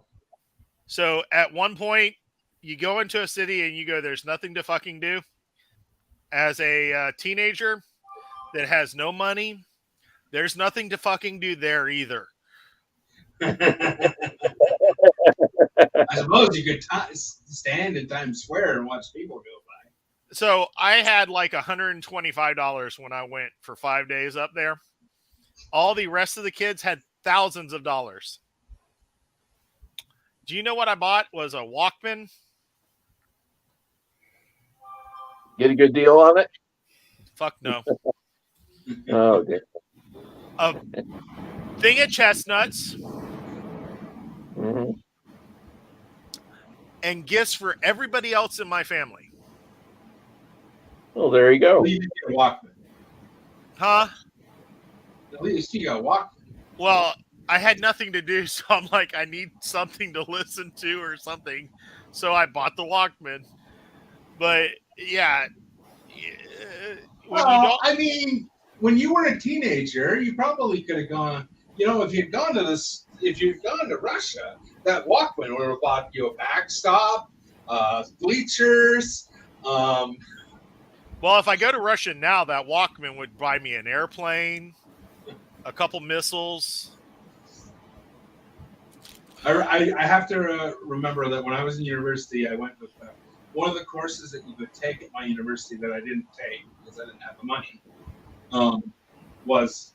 So at one point, you go into a city and you go, "There's nothing to fucking do." As a teenager that has no money, there's nothing to fucking do there either. I suppose you could stand in Times Square and watch people go by. So I had like $125 when I went for 5 days up there. All the rest of the kids had thousands of dollars. Do you know what I bought? Was a Walkman. Get a good deal on it. Fuck no. Oh, dear. A thing of chestnuts Mhm. and gifts for everybody else in my family. Well, there you At go. least you got a Walkman. Huh? At least you got a Walkman. Well, I had nothing to do, so I'm like, I need something to listen to or something. So I bought the Walkman. But yeah, when you Well, don't, I mean, when you were a teenager, you probably could have gone. You know, if you'd gone to this, if you'd gone to Russia, that Walkman would have bought you a backstop, bleachers. well, if I go to Russia now, that Walkman would buy me an airplane, a couple missiles. I have to remember that when I was in university, I went with one of the courses that you could take at my university that I didn't take because I didn't have the money. Was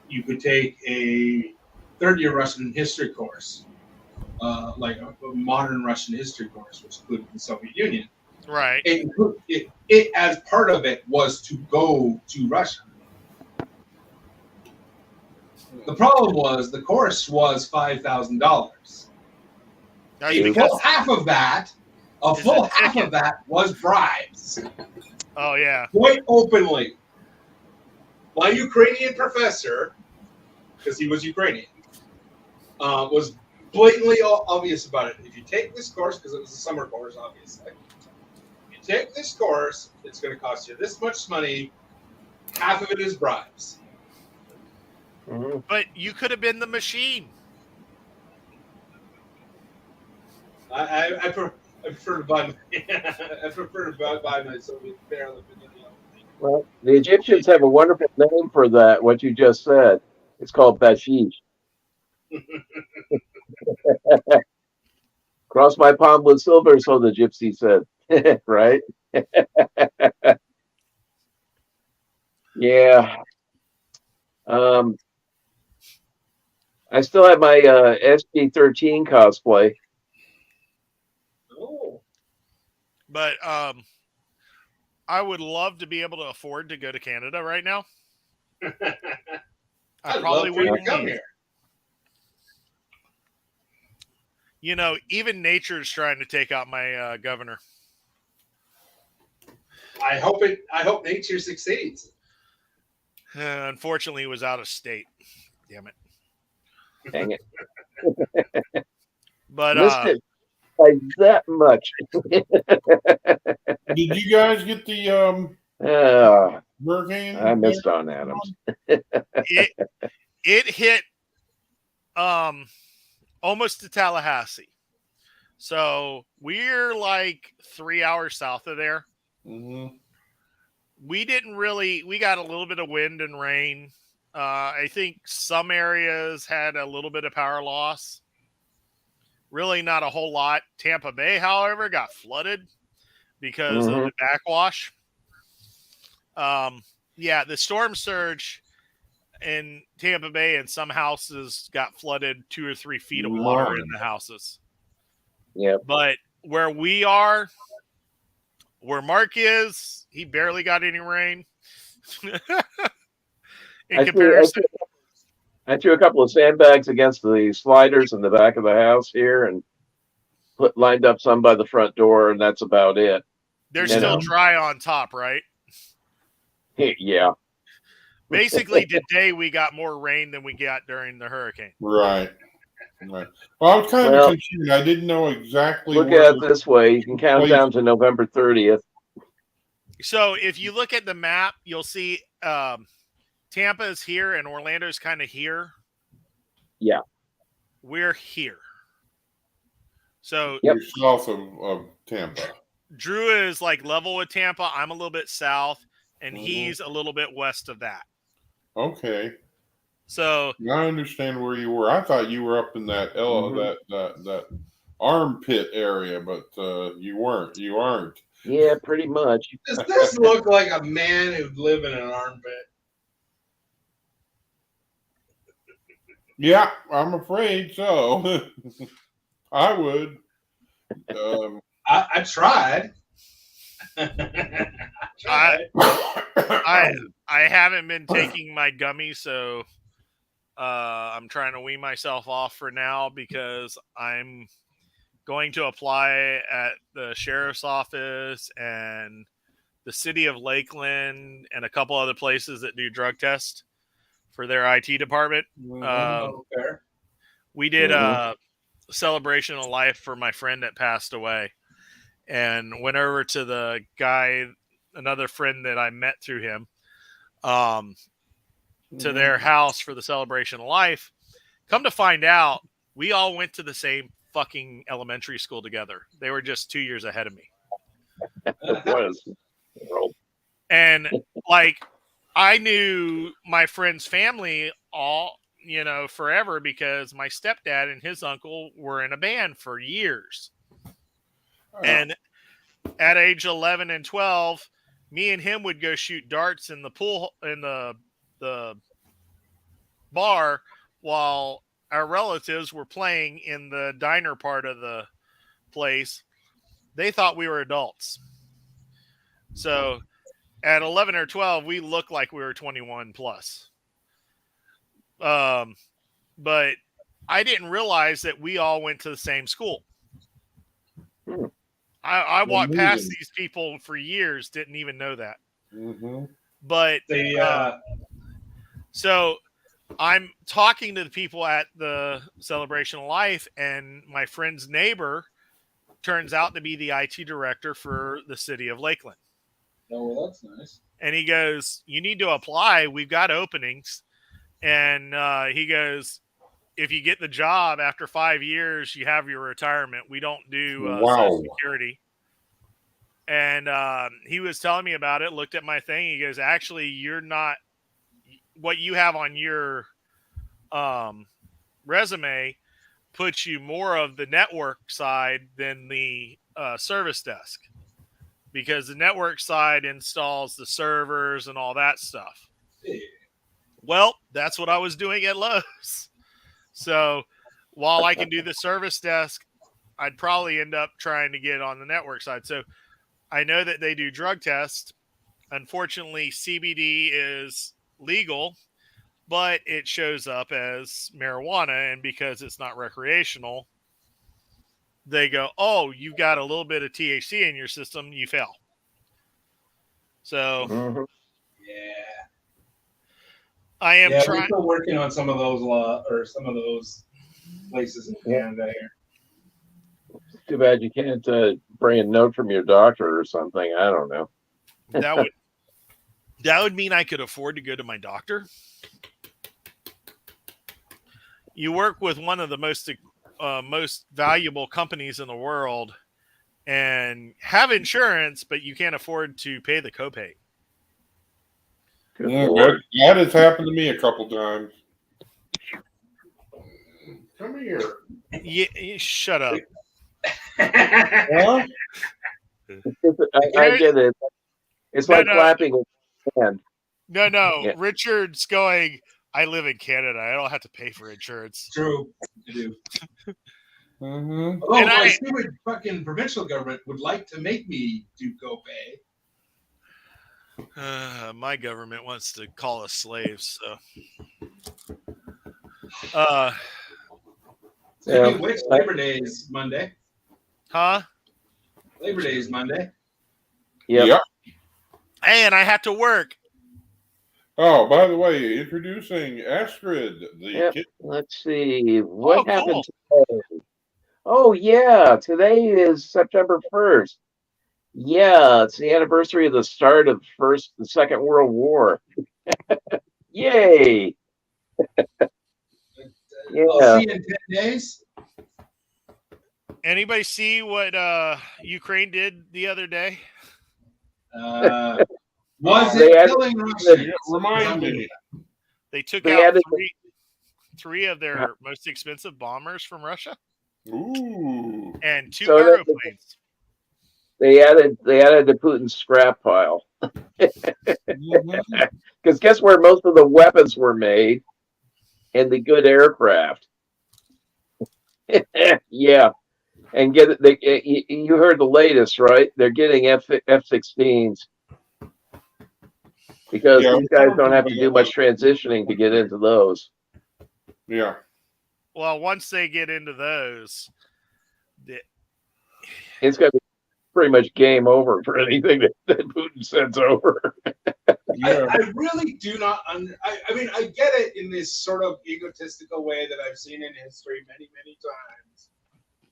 you could take a third-year Russian history course, like a modern Russian history course, which included the Soviet Union. Right. It as part of it was to go to Russia. The problem was the course was $5,000. That's A because full half of that, was bribes. oh yeah, Quite openly. My Ukrainian professor, because he was Ukrainian, was blatantly obvious about it. If you take this course, because it was a summer course, obviously, if you take this course, it's going to cost you this much money. Half of it is bribes. Mhm. but you could have been the machine. I prefer to buy my I prefer to buy my Soviet barrel. Well, the Egyptians have a wonderful name for that. What you just said. It's called bashish. Cross my palm with silver, so the gypsy said. Right? Yeah. Um, I still have my SG-13 cosplay. Oh. But I would love to be able to afford to go to Canada right now. I I'd probably love for you to wouldn't come leave. here. You know, even nature's trying to take out my governor. I hope nature succeeds. Unfortunately, he was out of state. Damn it. Dang it. But Missed it by that much. Did you guys get the hurricane? I missed on Adams. it hit almost to Tallahassee. So we're like 3 hours south of there. Mm-hmm. We got a little bit of wind and rain, I think some areas had a little bit of power loss. Really not a whole lot. Tampa Bay, however, got flooded because of Mhm. the backwash. Yeah, the storm surge in Tampa Bay and some houses got flooded 2 or 3 feet of water in the houses. Yep. But where we are, where Mark is, he barely got any rain. In I comparison, threw a couple of sandbags against the sliders in the back of the house here, and lined up some by the front door, and that's about it. they're You still know. dry on top, right? Yeah. Basically, today we got more rain than we got during the hurricane. Right. Right. Well, I was kind of Well, confused. I didn't know exactly look where at it this way: you can count place. down to November 30th. So if you look at the map, you'll see Tampa is here and Orlando's kind of here. Yeah. We're here. So Yep. You're south of Tampa. Drew is like level with Tampa. I'm a little bit south, and Mhm. he's a little bit west of that. Okay. So Now I understand where you were. I thought you were up in that Mhm. that armpit area, but you weren't. You aren't. Yeah, pretty much. Does this look like a man who'd live in an armpit? Yeah, I'm afraid so. I would. I tried. I haven't been taking my gummies, so I'm trying to wean myself off for now because I'm going to apply at the sheriff's office and the city of Lakeland and a couple other places that do drug tests for their IT department. Okay. We did a celebration of life for my friend that passed away and went over to the guy, another friend that I met through him, to their house for the celebration of life. Come to find out, we all went to the same fucking elementary school together. They were just 2 years ahead of me. What is world? And like, I knew my friend's family all, forever because my stepdad and his uncle were in a band for years. And at age 11 and 12, me and him would go shoot darts in the pool, in the bar, while our relatives were playing in the diner part of the place. They thought we were adults. So at 11 or 12, we looked like we were 21 plus. But I didn't realize that we all went to the same school. I walked past these people for years, didn't even know that. Mm-hmm. But so I'm talking to the people at the celebration of life, and my friend's neighbor turns out to be the IT director for the city of Lakeland. Oh, well, that's nice. And he goes, "You need to apply. We've got openings." And he goes, "If you get the job after 5 years, you have your retirement. We don't do Social Security." And he was telling me about it, looked at my thing. He goes, "Actually, you're not, what you have on your resume puts you more of the network side than the service desk, because the network side installs the servers and all that stuff." Yeah. Well, that's what I was doing at Lowe's. So while I can do the service desk, I'd probably end up trying to get on the network side. So I know that they do drug tests. Unfortunately, CBD is legal, but it shows up as marijuana. And because it's not recreational, they go, "Oh, you've got a little bit of THC in your system. You fail." So Yeah. I am We're trying. still working on some of those some of those places in Canada here. Too bad you can't bring a note from your doctor or something. I don't know. That would mean I could afford to go to my doctor. You work with one of the most valuable companies in the world and have insurance, but you can't afford to pay the copay. That has happened to me a couple times. Come here. Yeah, shut up. Huh? I get it. It's like clapping with your hand. No. Yeah. Richard's going, I live in Canada. I don't have to pay for insurance. True. I do. Mm-hmm. Oh, And I see what fucking provincial government would like to make me do GoPay. My government wants to call us slaves, so. Speaking of which, Labor Day is Monday. Huh? Labor Day is Monday. Yep. Hey, and I have to work. Oh, by the way, introducing Astrid, the kid. Let's see. What happened Cool. today? Oh, yeah. Today is September 1st. Yeah, it's the anniversary of the start of the Second World War. Yay. I'll see you in 10 days. Anybody see what Ukraine did the other day? Was it killing Russians? Remind me. They took out three of their most expensive bombers from Russia. Ooh. And 2 cargo planes. They added to Putin's scrap pile. Because guess where most of the weapons were made? In the good aircraft. Yeah. And you heard the latest, right? They're getting F-16s. Because these guys don't have to do much transitioning to get into those. Yeah. Well, once they get into those, it's going to be pretty much game over for anything that Putin sends over. Yeah. I really do not. I mean, I get it in this sort of egotistical way that I've seen in history many, many times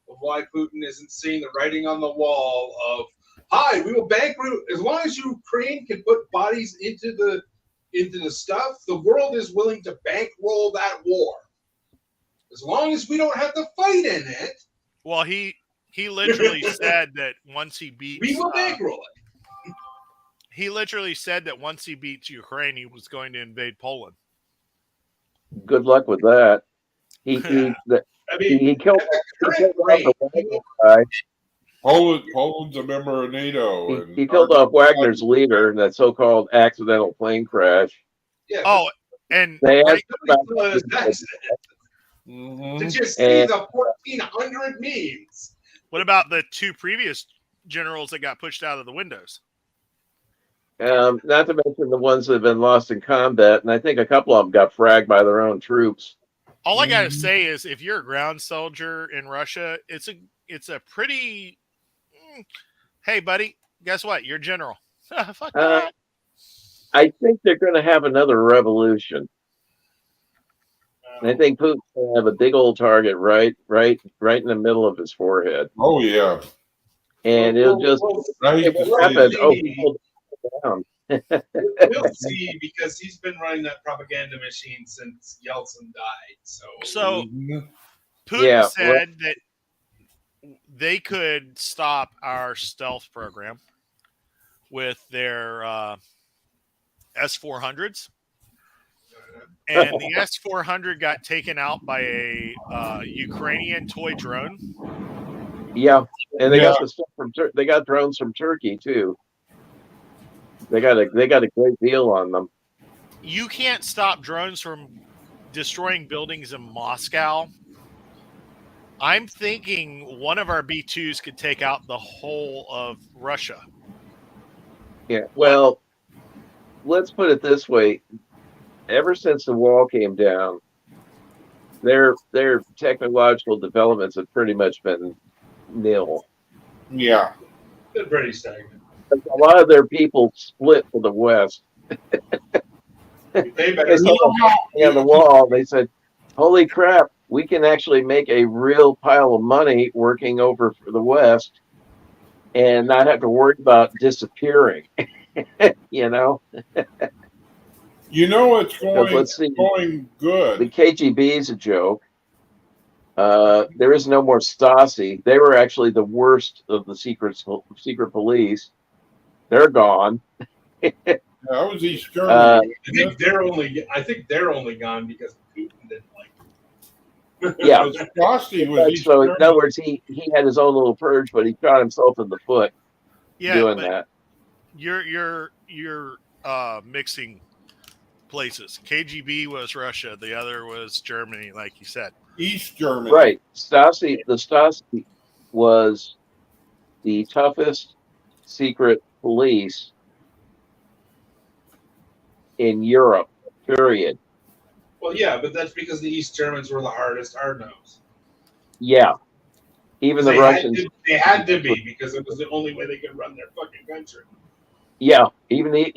of why Putin isn't seeing the writing on the wall of, hi, we will bankroot as long as Ukraine can put bodies into the stuff. The world is willing to bankroll that war as long as we don't have to fight in it. Well, he literally said that once he beats, we will bankroll it. He literally said that once he beats Ukraine, he was going to invade Poland. Good luck with that. He killed Poland's a member of NATO. He killed off Wagner's leader in that so-called accidental plane crash. Yeah. And they asked Did you see the 1,400 memes? What about the 2 previous generals that got pushed out of the windows? Not to mention the ones that have been lost in combat, and I think a couple of them got fragged by their own troops. All I gotta say is, if you're a ground soldier in Russia, it's a pretty. Hey, buddy, guess what? You're general. Fuck that. I think they're going to have another revolution. I think Putin's going to have a big old target right in the middle of his forehead. Oh yeah, and it'll just happen. Down. We'll see, because he's been running that propaganda machine since Yeltsin died. So Putin said that they could stop our stealth program with their S-400s. And the S-400 got taken out by a Ukrainian toy drone. Yeah, and they got the stuff from they got drones from Turkey too. They got a great deal on them. You can't stop drones from destroying buildings in Moscow. I'm thinking one of our B-2s could take out the whole of Russia. Yeah, well, let's put it this way. Ever since the wall came down, their technological developments have pretty much been nil. Yeah. Been pretty stagnant. A lot of their people split to the west. They better saw on the wall. They said, "Holy crap! We can actually make a real pile of money working over for the west, and not have to worry about disappearing." You know. It's going good. The KGB is a joke. There is no more Stasi. They were actually the worst of the secret police. They're gone. That was East Germany. I think they're only gone because Putin didn't like them. Yeah. Stasi was East So in Germany. other words, he had his own little purge, but he shot himself in the foot Yeah, doing but that. you're mixing places. KGB was Russia, the other was Germany, like you said. East Germany. Right. The Stasi was the toughest secret police in Europe, period. Well, yeah, but that's because the East Germans were the hardest hard-nosed. Yeah. Even the Russians. They had to be because it was the only way they could run their fucking country. Yeah. Even the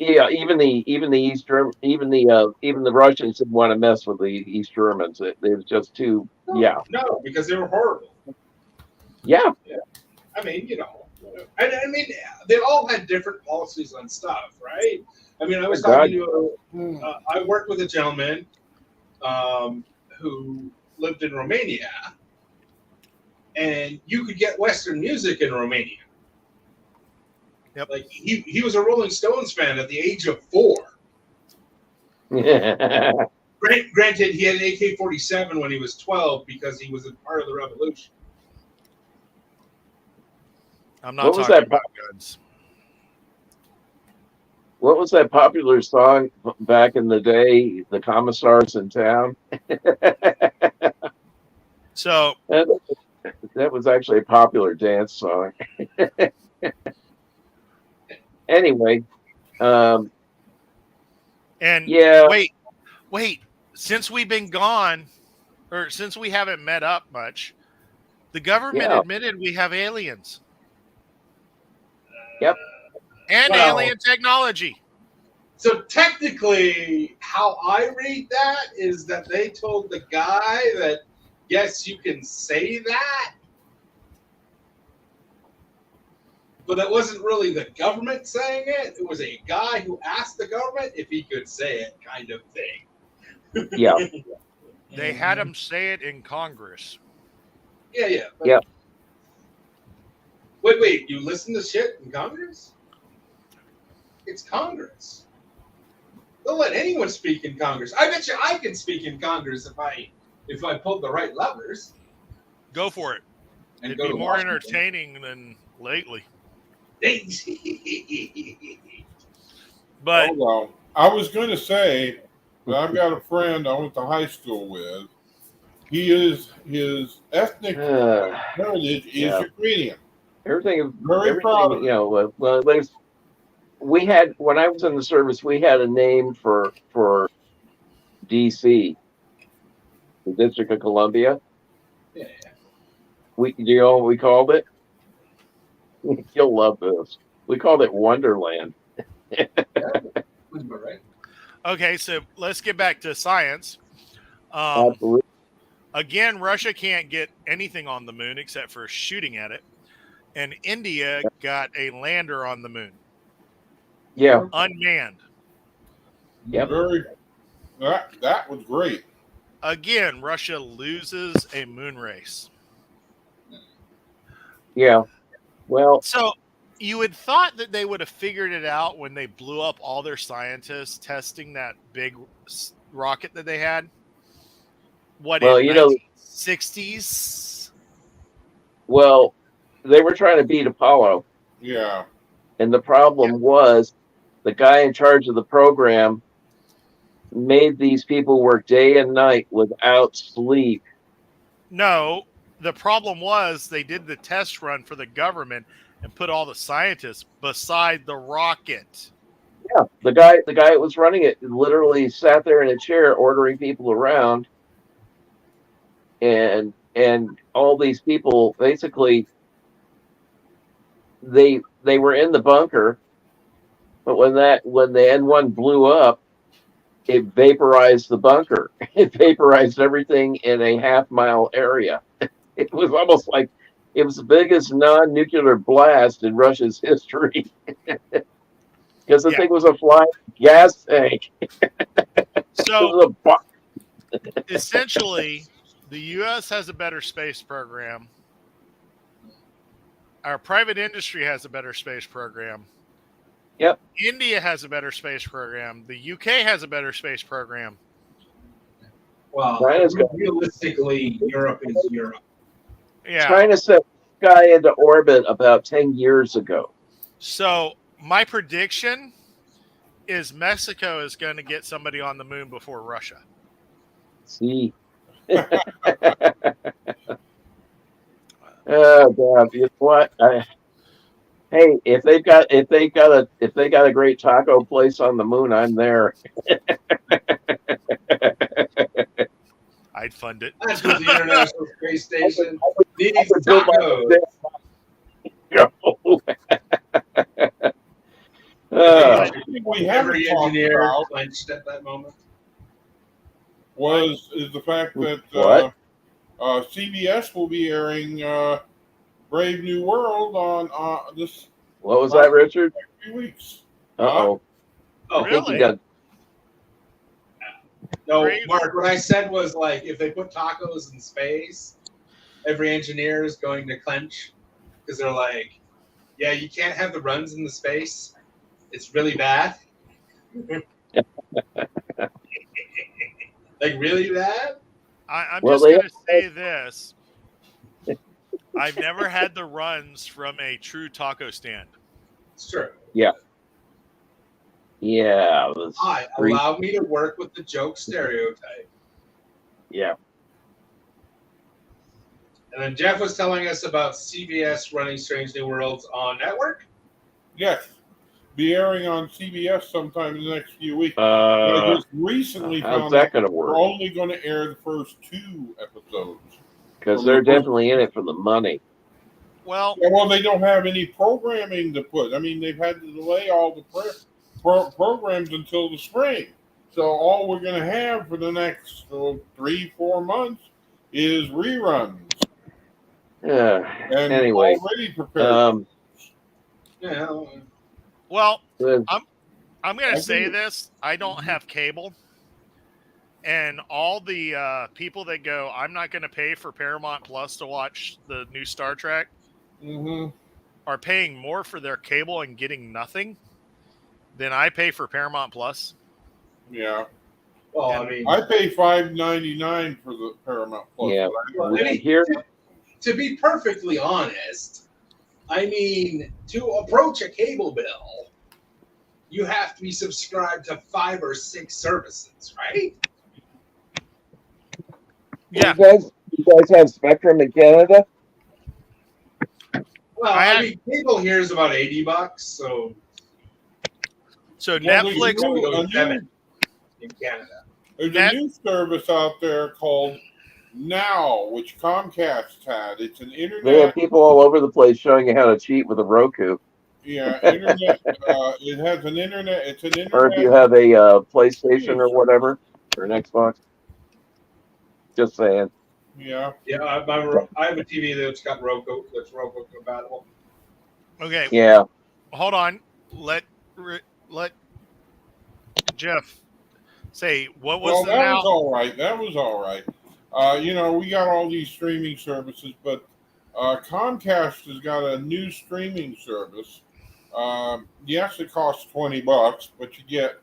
East German, even the Russians didn't want to mess with the East Germans. It was just too. Yeah. No, because they were horrible. Yeah. I mean, I mean, they all had different policies on stuff, right? I mean, I was talking to I worked with a gentleman who lived in Romania, and you could get Western music in Romania. Yep. Like he was a Rolling Stones fan at the age of 4. Granted, he had an AK-47 when he was 12 because he was a part of the revolution. I'm not talking about guns. What was that popular song back in the day? The Commissars in Town. So that was actually a popular dance song. Anyway, and yeah. Wait. Since we've been gone, or since we haven't met up much, the government admitted we have aliens. Yep. And alien technology. So technically, how I read that is that they told the guy that, yes, you can say that, but it wasn't really the government saying it. It was a guy who asked the government if he could say it, kind of thing. Yeah. They had him say it in Congress. Yeah. Yeah. Wait, you listen to shit in Congress? It's Congress. They'll let anyone speak in Congress. I bet you I can speak in Congress if I pulled the right levers. Go for it. And it'd be more entertaining than lately. But hold on. I was going to say that I've got a friend I went to high school with. His ethnic heritage is Ukrainian. Everything, very proud of it. Well, we had, when I was in the service, we had a name for DC, the District of Columbia. Yeah. Do you know what we called it? You'll love this. We called it Wonderland. Right. Okay, so let's get back to science. Absolutely. Again, Russia can't get anything on the moon except for shooting at it. And India got a lander on the moon. Yeah. Unmanned. Yep. That was great. Again, Russia loses a moon race. Yeah. Well, so you would thought that they would have figured it out when they blew up all their scientists testing that big rocket that they had. What, in the 1960s? Well, they were trying to beat Apollo. Yeah. And the problem was the guy in charge of the program made these people work day and night without sleep. No, the problem was they did the test run for the government and put all the scientists beside the rocket. Yeah, the guy that was running it literally sat there in a chair ordering people around, and all these people basically they were in the bunker, but when the N1 blew up, it vaporized the bunker. It vaporized everything in a half-mile area. It was almost like it was the biggest non-nuclear blast in Russia's history. Because the thing was a flying gas tank. So essentially, the U.S. has a better space program. Our private industry has a better space program. Yep. India has a better space program. The UK has a better space program. Well, China's got- realistically, Europe is Europe. Yeah. China sent a guy into orbit about 10 years ago. So my prediction is Mexico is going to get somebody on the moon before Russia. See. Oh God! You know what? Hey, if they got a great taco place on the moon, I'm there. I'd fund it. That's what the International Space Station I needs would build my tacos. Uh, We haven't Every talked engineer about clenched at that moment. is the fact that What? CBS will be airing Brave New World on this what was that, Richard? few weeks. Uh-oh. Oh, I think you Really? got. no, Brave- Mark, what I said was like if they put tacos in space, every engineer is going to clench because they're like, yeah, you can't have the runs in the space. It's really bad. Like really bad? I'm Well, just they- going to say this. I've never had the runs from a true taco stand. It's true. Yeah. It was Hi, free. allow me to work with the joke stereotype. Yeah. And then Jeff was telling us about CBS running Strange New Worlds on network. Yes, be airing on CBS sometime in the next few weeks. I just recently how's found that out going to we're work? only going to air the first 2 episodes. Because they're definitely in it for the money. Well, Yeah, well, they don't have any programming to put. I mean, they've had to delay all the programs until the spring. So all we're going to have for the next 3-4 months is reruns. And Anyway, already prepared. Yeah. well, the- I'm going I to say do. this. I don't have cable. And all the people that go, I'm not going to pay for Paramount Plus to watch the new Star Trek, are paying more for their cable and getting nothing than I pay for Paramount Plus. Yeah. Well, And I mean, I pay $5.99 for the Paramount Plus. Yeah. well, I mean, Here, to be perfectly honest, I mean, to approach a cable bill, you have to be subscribed to 5 or 6 services, right? Yeah. you guys have Spectrum in Canada? Well, I I mean, cable here is about $80, so So Well, there's Netflix, probably go a new- 7 in Canada. There's a new service out there called Now, which Comcast had. It's an They internet. have people all over the place showing you how to cheat with a Roku. Yeah, internet. It has an internet. It's an internet. Or if you have a PlayStation or whatever, or an Xbox. Just saying. Yeah. Yeah, I have a TV that's got Roku, that's Roku compatible. okay, Yeah. hold on. Let Jeff say what was Well, the that now. was all right. That was all right. We got all these streaming services, but Comcast has got a new streaming service. Yes, it costs $20, but you get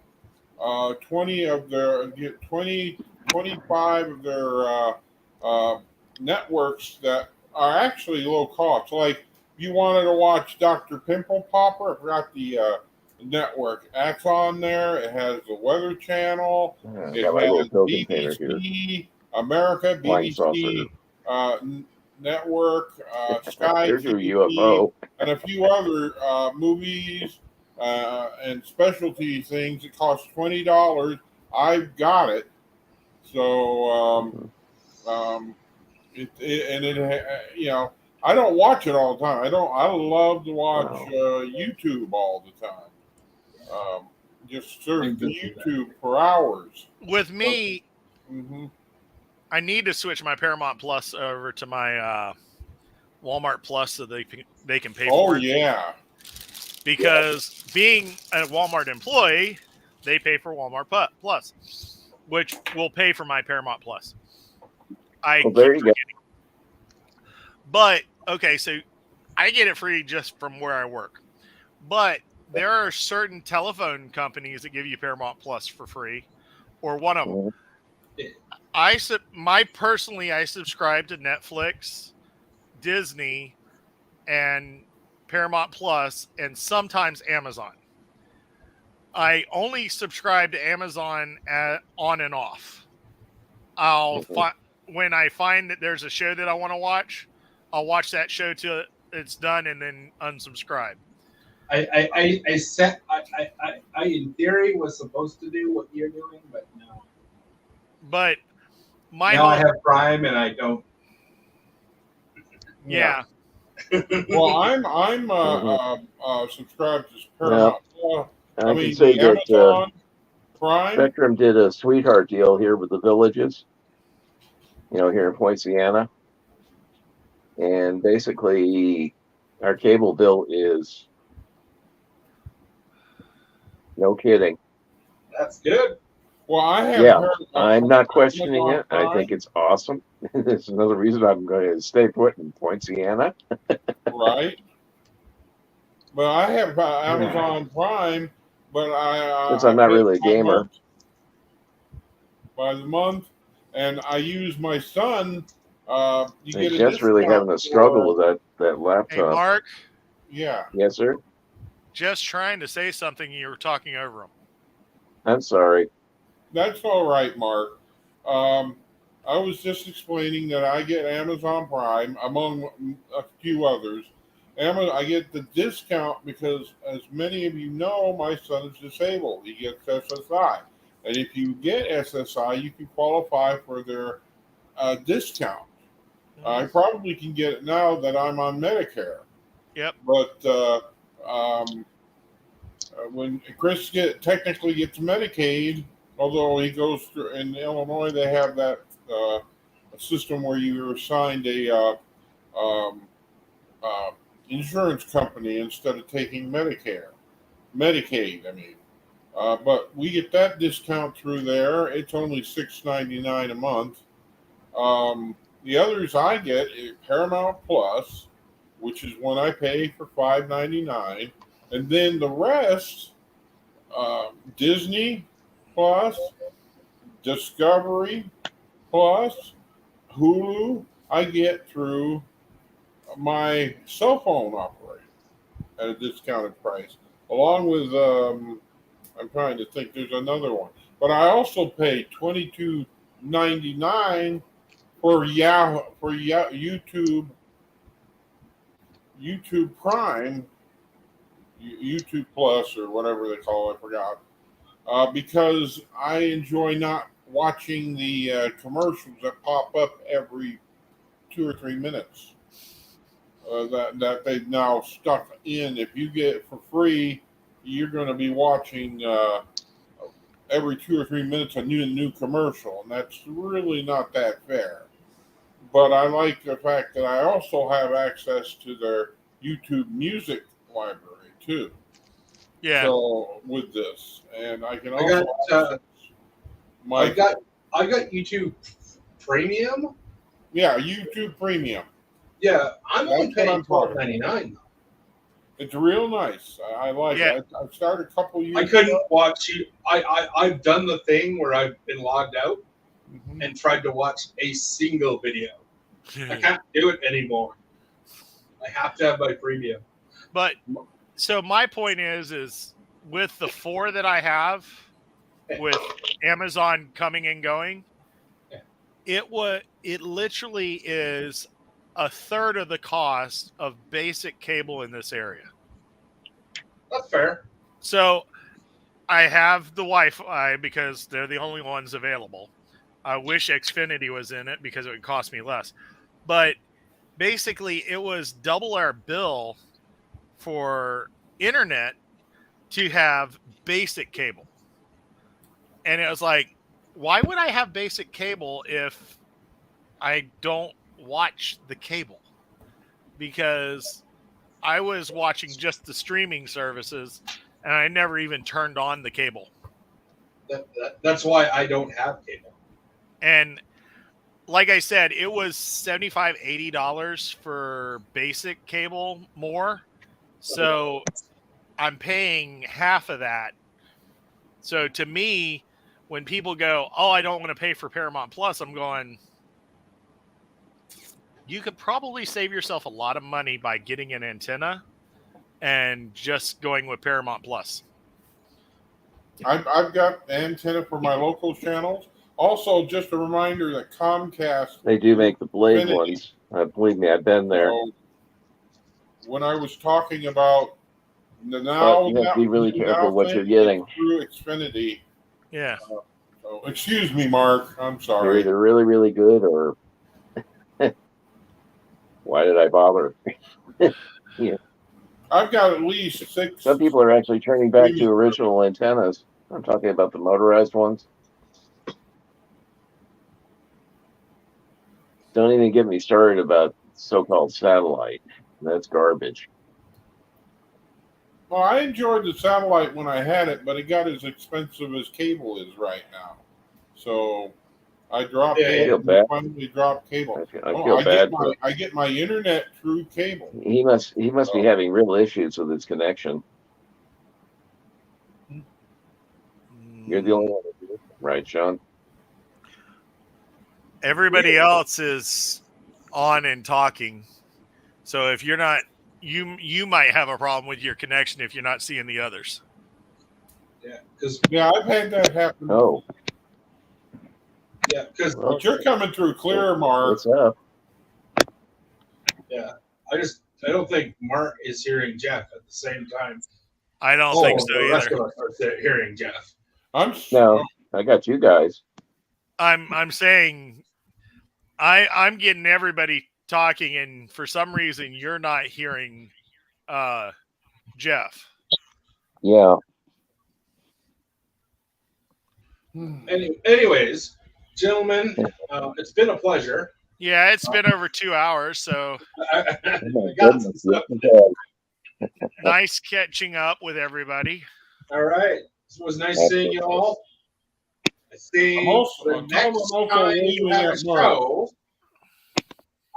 25 of their networks that are actually low cost. Like you wanted to watch Dr. Pimple Popper, I forgot the network. That's on there. It has the Weather Channel. I It got my little has pill container here. BBC America, Flying BBC Network, Sky There's your TV, UFO. and a few other movies and specialty things. It costs $20. I've got it. So I don't watch it all the time. I love to watch YouTube all the time. Just surf YouTube for hours. With me, Mm-hmm. I need to switch my Paramount Plus over to my Walmart Plus so they can pay for it. Yeah. Because being a Walmart employee, they pay for Walmart Plus, which will pay for my Paramount Plus. Well, there you go. But okay, so I get it free just from where I work. But there are certain telephone companies that give you Paramount Plus for free, or one of them. I subscribe to Netflix, Disney, and Paramount Plus, and sometimes Amazon. I only subscribe to Amazon on and off. When I find that there's a show that I want to watch, I'll watch that show till it's done and then unsubscribe. I in theory was supposed to do what you're doing, but no. But now I have Prime and I don't. Yeah. Well, I'm subscribed to Paramount. I can say that Amazon Prime. Spectrum did a sweetheart deal here with the Villages, here in Poinciana. And basically, our cable bill is no kidding. That's good. Well, I have. Yeah, I'm not questioning it. I think it's awesome. It's another reason I'm going to stay put in Poinciana. Right. But I have Amazon Prime, but since I'm not really a gamer. By the month, and I use my son. You get Jeff's really having a struggle with that laptop. Hey, Mark. Yeah. Yes, sir. Just trying to say something. You were talking over him. I'm sorry. That's all right, Mark. I was just explaining that I get Amazon Prime, among a few others. I get the discount because, as many of you know, my son is disabled. He gets SSI. And if you get SSI, you can qualify for their discount. I probably can get it now that I'm on Medicare. Yep. But when Chris technically gets Medicaid, although he goes through, in Illinois, they have that system where you're assigned a insurance company instead of taking Medicaid, I mean. But we get that discount through there. It's only $6.99 a month. The others I get is Paramount Plus, which is one I pay for $5.99, and then the rest, Disney Plus, Discovery Plus, Hulu, I get through my cell phone operator at a discounted price, along with I'm trying to think. There's another one, but I also pay $22.99 for YouTube Prime, YouTube Plus, or whatever they call it. I forgot. Because I enjoy not watching the commercials that pop up every 2 or 3 minutes. That they've now stuck in. If you get it for free, you're going to be watching every 2 or 3 minutes a new commercial, and that's really not that fair. But I like the fact that I also have access to their YouTube music library too. Yeah. So with this, and I can also I got YouTube Premium. Yeah, YouTube Premium. Yeah, I'm only paying $12.99. It's real nice. I like it. I started a couple years. I couldn't watch you. I've done the thing where I've been logged out and tried to watch a single video. I can't do it anymore. I have to have my premium. But so my point is with the 4 that I have, with Amazon coming and going, it literally is a third of the cost of basic cable in this area. That's fair. So I have the Wi-Fi because they're the only ones available. I wish Xfinity was in it because it would cost me less. But basically, it was double our bill for internet to have basic cable. And it was like, why would I have basic cable if I don't watch the cable? Because I was watching just the streaming services and I never even turned on the cable. That's why I don't have cable. And like I said, it was $75, $80 for basic cable more. So I'm paying half of that. So to me, when people go, "Oh, I don't want to pay for Paramount Plus," I'm going, you could probably save yourself a lot of money by getting an antenna and just going with Paramount Plus. I've got antenna for my local channels. Also, just a reminder that Comcast, They do make the blade Infinity. ones. Believe me, I've been there. So when I was talking about But now you have to that be really new careful now what you're thing getting. through Xfinity. Yeah. So, excuse me, Mark. I'm They're sorry. either really, really good or why did I bother? Yeah. I've got at least 6 Some people are actually turning back to streaming original antennas. I'm talking about the motorized ones. Don't even get me started about so-called satellite. That's garbage. Well, I enjoyed the satellite when I had it, but it got as expensive as cable is right now. So I dropped Yeah, I it feel and bad. finally dropped cable. I Oh, feel bad for I get my internet through cable. he must be So, having real issues with his connection. You're the only one that do it, right, Sean? Everybody else is on and talking. So if you're not, you might have a problem with your connection if you're not seeing the others. yeah, because yeah, I've had that happen. Oh, But you're coming through clear, Mark. what's up? yeah, I don't think Mark is hearing Jeff at the same time. I don't think so The rest either. of us are hearing Jeff. No, I got you guys. I'm saying I'm getting everybody talking, and for some reason you're not hearing Jeff. Yeah. Anyways, gentlemen, it's been a pleasure. Yeah, it's been over 2 hours, so I Oh my got some goodness, stuff. nice catching up with everybody. All right, it was nice seeing you all. I think the next time you have a show,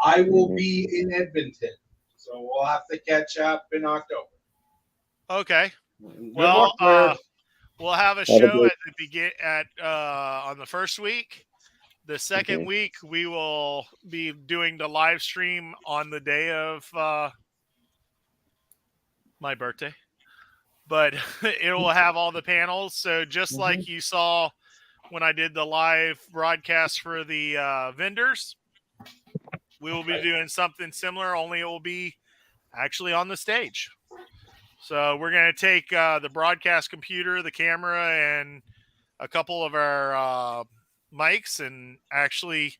I will be in Edmonton, so we'll have to catch up in October. Okay. Good Well, luck there. we'll have a Have a show good- at the on the first week. The second Okay. week we will be doing the live stream on the day of my birthday. But it will have all the panels. So just like you saw when I did the live broadcast for the vendors, we will be doing something similar, only it will be actually on the stage. So we're going to take the broadcast computer, the camera, and a couple of our mics and actually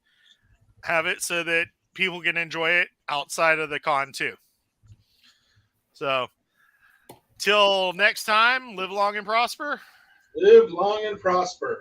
have it so that people can enjoy it outside of the con too. So till next time, live long and prosper. Live long and prosper.